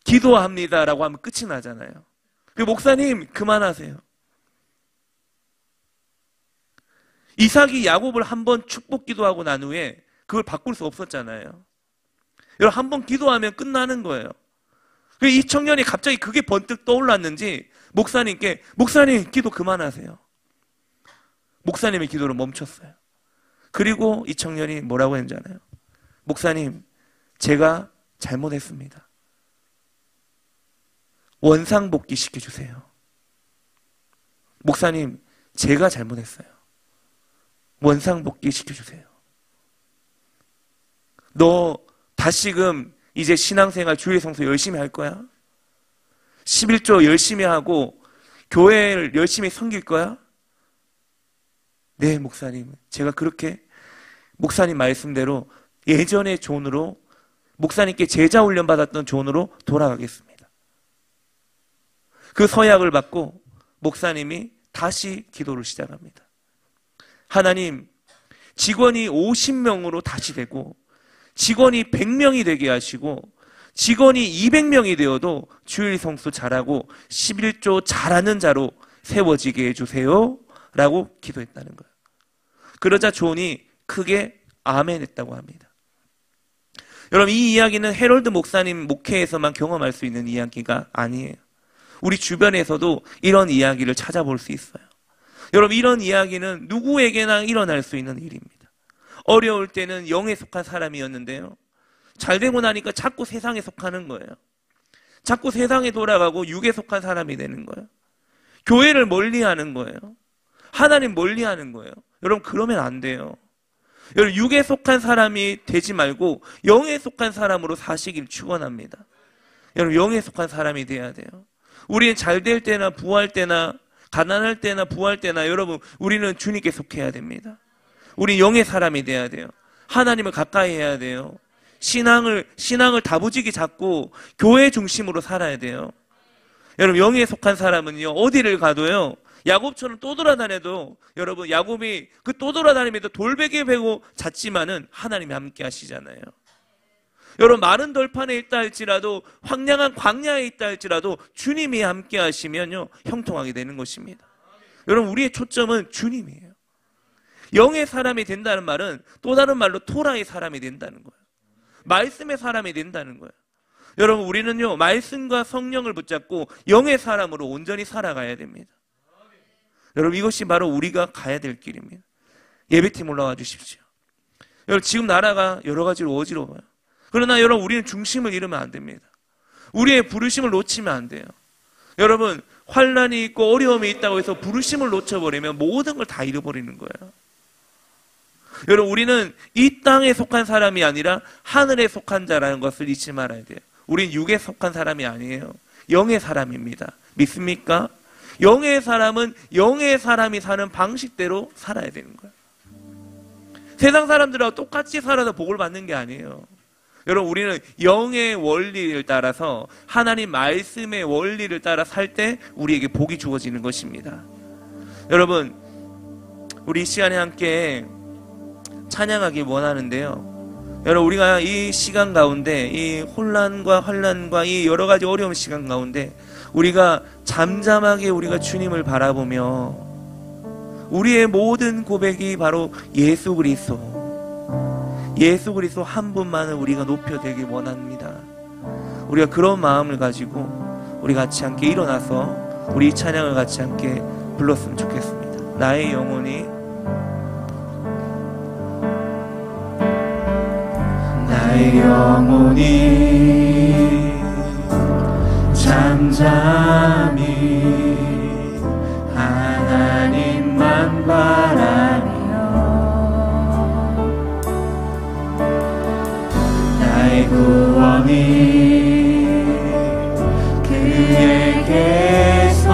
Speaker 1: 기도합니다라고 하면 끝이 나잖아요. 그 목사님, 그만하세요. 이삭이 야곱을 한번 축복 기도하고 난 후에 그걸 바꿀 수 없었잖아요. 여러분, 한번 기도하면 끝나는 거예요. 이 청년이 갑자기 그게 번뜩 떠올랐는지 목사님께, 목사님, 기도 그만하세요. 목사님의 기도를 멈췄어요. 그리고 이 청년이 뭐라고 했는지 알아요? 목사님, 제가 잘못했습니다. 원상복귀 시켜주세요. 목사님, 제가 잘못했어요. 원상복귀 시켜주세요. 너 다시금 이제 신앙생활 주일 성수 열심히 할 거야? 11조 열심히 하고 교회를 열심히 섬길 거야? 네, 목사님. 제가 그렇게 목사님 말씀대로 예전의 존으로, 목사님께 제자 훈련 받았던 존으로 돌아가겠습니다. 그 서약을 받고 목사님이 다시 기도를 시작합니다. 하나님, 직원이 50명으로 다시 되고 직원이 100명이 되게 하시고 직원이 200명이 되어도 주일 성수 잘하고 11조 잘하는 자로 세워지게 해주세요 라고 기도했다는 거예요. 그러자 존이 크게 아멘 했다고 합니다. 여러분, 이 이야기는 헤럴드 목사님 목회에서만 경험할 수 있는 이야기가 아니에요. 우리 주변에서도 이런 이야기를 찾아볼 수 있어요. 여러분, 이런 이야기는 누구에게나 일어날 수 있는 일입니다. 어려울 때는 영에 속한 사람이었는데요, 잘 되고 나니까 자꾸 세상에 속하는 거예요. 자꾸 세상에 돌아가고 육에 속한 사람이 되는 거예요. 교회를 멀리하는 거예요. 하나님 멀리하는 거예요. 여러분, 그러면 안 돼요. 여러분, 육에 속한 사람이 되지 말고 영에 속한 사람으로 사시길 축원합니다. 여러분, 영에 속한 사람이 돼야 돼요. 우리는 잘 될 때나 부할 때나 가난할 때나 부할 때나 여러분, 우리는 주님께 속해야 됩니다. 우리 영의 사람이 돼야 돼요. 하나님을 가까이 해야 돼요. 신앙을 다부지게 잡고 교회 중심으로 살아야 돼요. 여러분, 영에 속한 사람은요, 어디를 가도요, 야곱처럼 떠돌아다녀도, 여러분, 야곱이 그 떠돌아다니면서 돌베개 베고 잤지만은 하나님이 함께 하시잖아요. 여러분, 마른 덜판에 있다 할지라도, 황량한 광야에 있다 할지라도 주님이 함께 하시면요, 형통하게 되는 것입니다. 여러분, 우리의 초점은 주님이에요. 영의 사람이 된다는 말은 또 다른 말로 토라의 사람이 된다는 거예요. 말씀의 사람이 된다는 거예요. 여러분, 우리는요, 말씀과 성령을 붙잡고 영의 사람으로 온전히 살아가야 됩니다. 여러분, 이것이 바로 우리가 가야 될 길입니다. 예배팀 올라와 주십시오. 여러분, 지금 나라가 여러 가지로 어지러워요. 그러나 여러분, 우리는 중심을 잃으면 안 됩니다. 우리의 부르심을 놓치면 안 돼요. 여러분, 환난이 있고 어려움이 있다고 해서 부르심을 놓쳐버리면 모든 걸 다 잃어버리는 거예요. 여러분, 우리는 이 땅에 속한 사람이 아니라 하늘에 속한 자라는 것을 잊지 말아야 돼요. 우린 육에 속한 사람이 아니에요. 영의 사람입니다. 믿습니까? 영의 사람은 영의 사람이 사는 방식대로 살아야 되는 거예요. 세상 사람들하고 똑같이 살아서 복을 받는 게 아니에요. 여러분, 우리는 영의 원리를 따라서 하나님 말씀의 원리를 따라 살 때 우리에게 복이 주어지는 것입니다. 여러분, 우리 이 시간에 함께 찬양하기 원하는데요, 여러분, 우리가 이 시간 가운데, 이 혼란과 환난과 이 여러 가지 어려운 시간 가운데 우리가 잠잠하게 우리가 주님을 바라보며 우리의 모든 고백이 바로 예수 그리스도 한 분만을 우리가 높여드리기 원합니다. 우리가 그런 마음을 가지고 우리 같이 함께 일어나서 우리 이 찬양을 같이 함께 불렀으면 좋겠습니다. 나의 영혼이
Speaker 2: 잠잠히 하나님만 바라며 나의 구원이 그에게서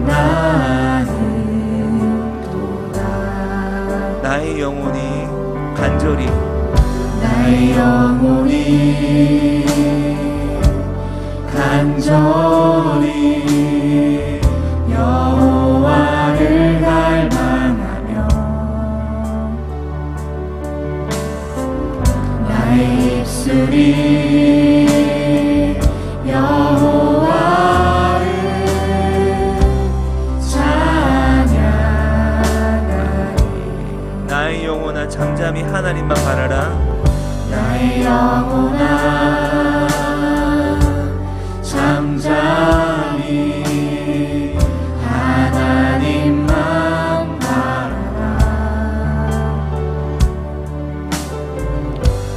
Speaker 2: 나는도다.
Speaker 1: 나의 영혼이 간절히
Speaker 2: 나의 영혼이 간절히 여호와를 갈망하며 나의 입술이 여호와를 찬양하리.
Speaker 1: 나의 영혼아 잠잠히 하나님만 바라라.
Speaker 2: 나의 영혼아 잠잠히 하나님만 바라라.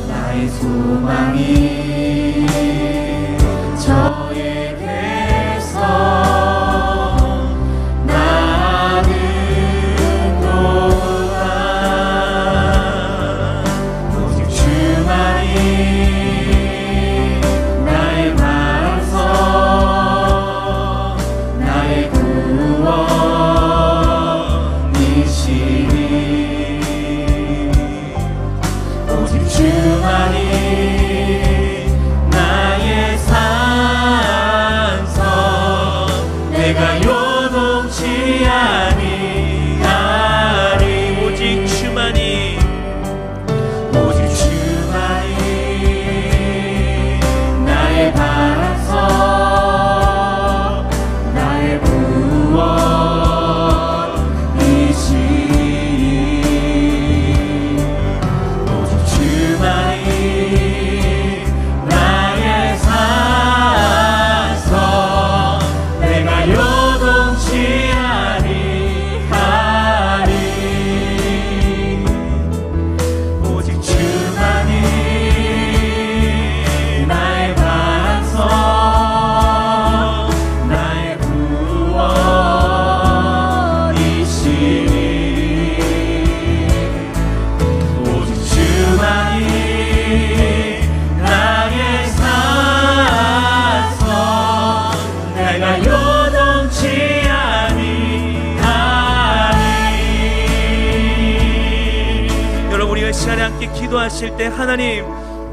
Speaker 2: 나의 소망이 저에게서 나는도다. 오직 주만이 나의 반석 나의 구원이시니. 오직 주만이 나의 산성 내가 요동치 아니하리.
Speaker 1: 오직 주만이
Speaker 2: 오직 주만이 나의 반석 나의 구원이시니. 오직 주만이 나의 산성
Speaker 1: 시간에 함께 기도하실 때 하나님,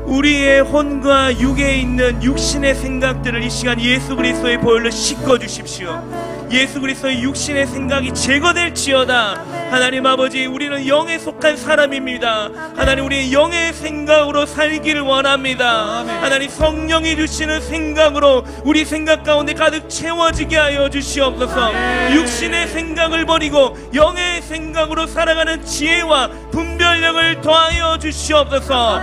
Speaker 1: 우리의 혼과 육에 있는 육신의 생각들을 이 시간 예수 그리스도의 보혈로 씻어주십시오. 예수 그리스도의 육신의 생각이 제거될지어다. 하나님 아버지, 우리는 영에 속한 사람입니다. 하나님, 우리의 영의 생각으로 살기를 원합니다. 하나님, 성령이 주시는 생각으로 우리 생각 가운데 가득 채워지게 하여 주시옵소서. 육신의 생각을 버리고 영의 생각으로 살아가는 지혜와 분별력을 더하여 주시옵소서.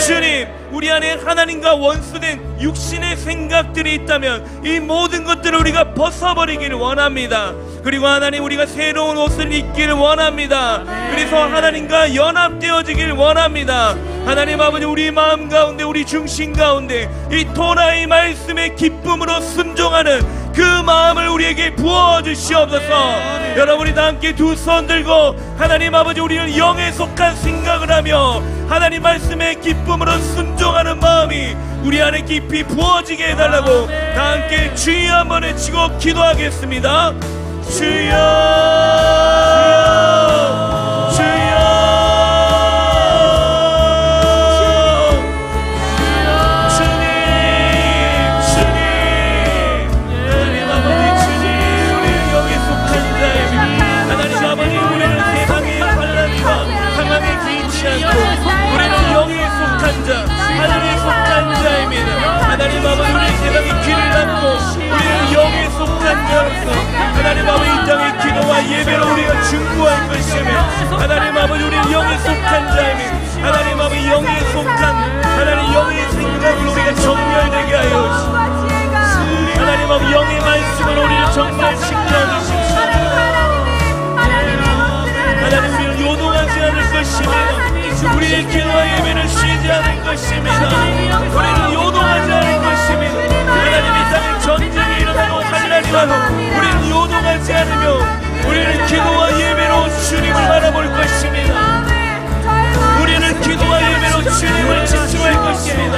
Speaker 1: 주님, 우리 안에 하나님과 원수된 육신의 생각들이 있다면 이 모든 것들을 우리가 벗어버리기를 원합니다. 그리고 하나님, 우리가 새로운 옷을 입기를 원합니다. 그래서 하나님과 연합되어지기를 원합니다. 하나님 아버지, 우리 마음 가운데, 우리 중심 가운데 이 토라의 말씀의 기쁨으로 순종하는 그 마음을 우리에게 부어주시옵소서. 여러분이 다 함께 두 손 들고 하나님 아버지, 우리는 영에 속한 생각을 하며 하나님 말씀의 기쁨으로 순종하는 마음이 우리 안에 깊이 부어지게 해달라고 다 함께 주여 한번 외치고 기도하겠습니다. 주여, 주여, 주님, 주님, 하나님 아버지, 주님, 우리는 영에 속한 자입니다. 하나님 아버지, 우리는 세상의 환난과 상황에 개의치 않고 우리는 영에 속한 자, 하나님에 속한 자입니다. 하나님 아버지, 우리 세상의 귀를 닫고 우리는 영에 속한 자로서 하나님 아버지, 이 땅의 기도와 예배로 우리가 중보할 것이며 하나님 아버지, 우리는 영에 속한 자입니다. 하나님 아버지, 영에 속한 하나님 영의 생각으로 우리가 정멸되게 하여 주시옵소서. 하나님 아버지, 영의 말씀으로 우리를 정멸시켜 주십시오. 하나님, 우리는 요동하지 않을 것입니다. 우리의 기도와 예배는 쉬지 않을 것입니다. 우리는 요동하지 않을 것입니다. 하나님, 이 땅에 전쟁이 일어나고 환난이 와도 우리는 요동하지 않으며 우리는 기도와 예배로 주님을 바라볼 것입니다. 우리는 기도와 예배로 주님을 집중할 것입니다.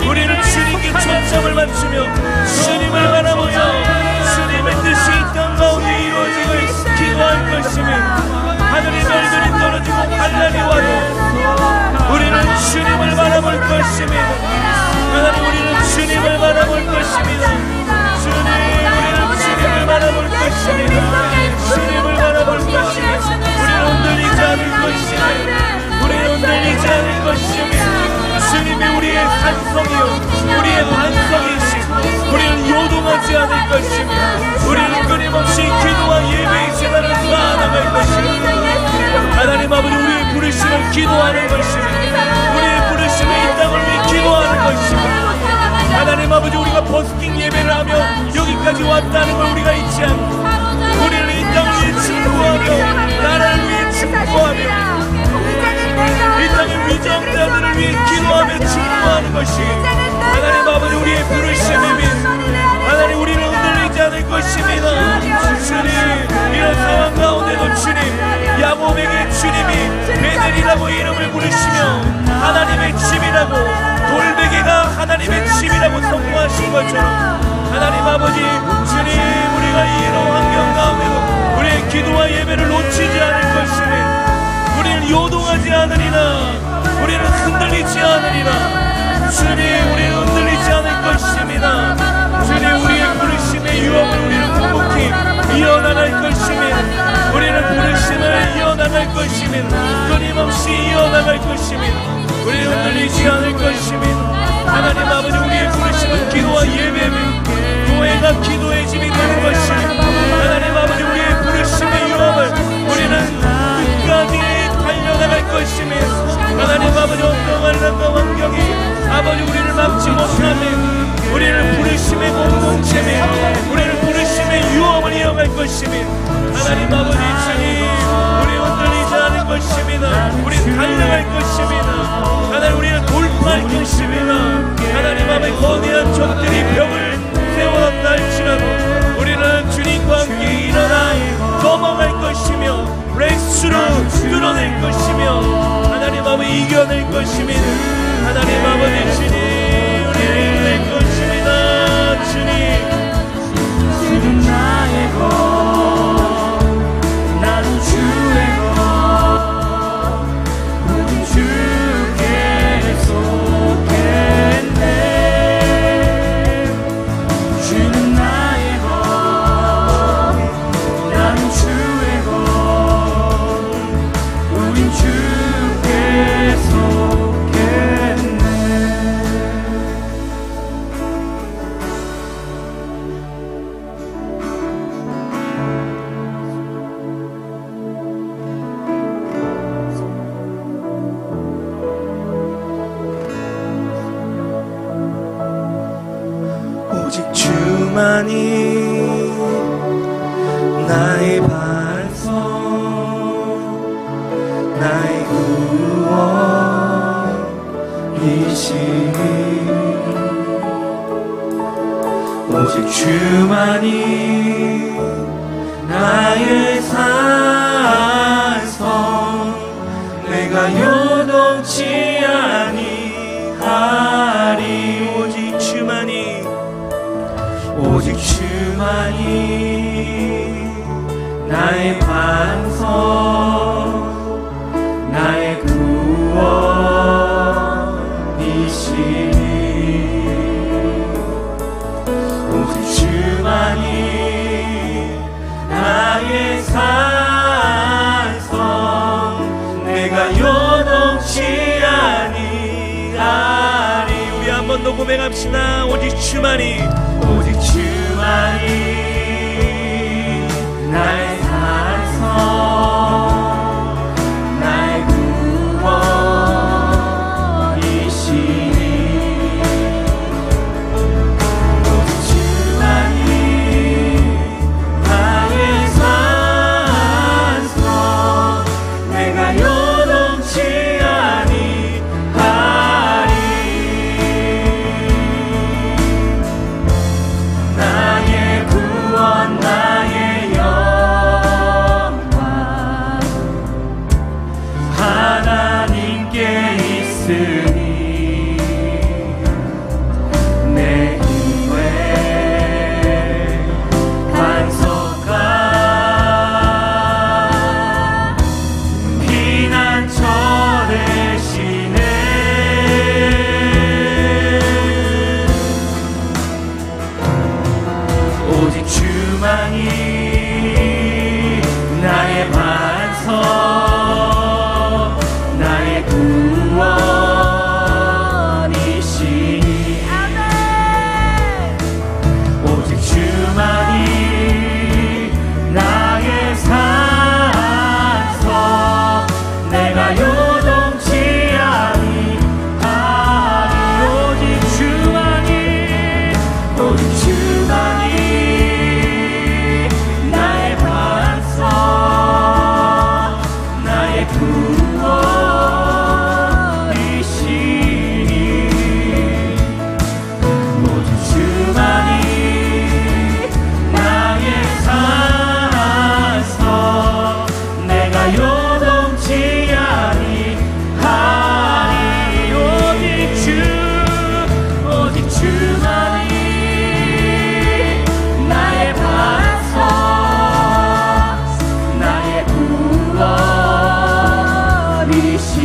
Speaker 1: 우리는 주님께 초점을 맞추며 주님을 바라보며 주님의 뜻이 이 땅 가운데 이루어지길 기도할 것입니다. 하늘이 널널이 떨어지고 환난이 와도 우리는 주님을 바라볼 것입니다. 하나님, 우리는 주님을 바라볼 것입니다. 주님, 우리는 주님을 바라볼 것입니다. 주님을 바라볼 것입니다. 우리는 흔들리지 않을 것입니다. 우리는 흔들리지 않을 것입니다. 주님이 우리의 산성이요 우리의 반성이시고 우리는 요동하지 않을 것입니다. 우리는 끊임없이 기도와 예배의 재단을 쌓아나갈 것입니다. 하나님 아버지, 우리의 부르심을 기도하는 것입니다. 우리의 부르심을 이 땅을 위해 기도하는 것입니다. 하나님 아버지, 우리가 버스킹 예배를 하며 여기까지 왔다는 걸 우리가 잊지 않고 우리는 이 땅을 위해 증거하며 나라를 위해 증거하며 이 땅의 위정자들을 위해 기도하며 증거하는 것이 하나님 아버지, 우리의 부르심입니다. 하나님, 우리는 흔들리지 않을 것입니다. 주님, 이런 상황 가운데도 주님, 야곱에게 주님이 베델이라고 이름을 부르시며 하나님의 집이라고, 돌베개가 하나님의 집이라고 선포하신 것처럼 하나님 아버지, 주님, 우리가 이런 환경 가운데도 우리의 기도와 예배를 놓치지 않을 것입니다. 우리는 요동하지 않으리라. 우리는 흔들리지 않으리라. 주님, 우리는 흔들리지 않을 것입니다. 주님, 우리의 부르심의 유업을 우리는 묵묵히 이어나갈 것입니다. 우리는 부르심을 이어나갈 것입니다. 끊임없이 이어나갈 것입니다. 우리는 흔들리지 않을 것입니다. 하나님 아버지, 우리의 부르심은 기도와 예배입니다. 교회가 기도의 집이 되는 것입니다. 하나님 아버지, 우리의 부르심의 유업을 우리는 끝까지 달려나갈 것입니다. 하나님 아버지, 어떤 환난과 환경이 아버지 우리를 막지 못하면 우리는 부르심의 공동체며 우리는 부르심의 유업을 이어갈 것입니다. 하나님 아버지, 주님, 우리 흔들리지 않을 것입니다. 우리는 달려갈 것입니다. 하나님, 우리는 돌파할 것입니다. 하나님 아버지, 거대한 적들이 벽을 세워놨다 할지라도 우리는 주님과 함께 일어나 넘어갈 것이며 브레이크스루 뚫어낼 것이며 하나님 아버지, 이겨낼 것입니다. 하나님 아버지, 주님, 우리를 이겨낼 것입니다. 주님,
Speaker 2: 주는 나의 것, 나는 주의 것, 우리 주
Speaker 1: 나의 반석 나의 구원이시니 오직 주만이 나의 산성 내가 요동치 아니하리 오직 주만이 나의 반석 나의 구원이시니 오직 주만이 나의 산성 내가 요동치 아니하리 우리 한 번 더 고백합시다 오직 주만이 나의 산성 나의 구원이시니 오직 주만이 나의 산성 내가 요동치 아니하리 나의 구원 나의 영광 하나님께 있으니 내 힘에 반석과 피난처 되시네 오직 주만이 나의 반석 나의 구원이시니 오직 주만이 나의 산성 내가 요동치 아니하리 오직 주만이 나의 반석 나의 구원이시니 오직 주만이 나의 산성 내가 요동치 아니하리 오직 주만이 나의 반석 나의 구원이시니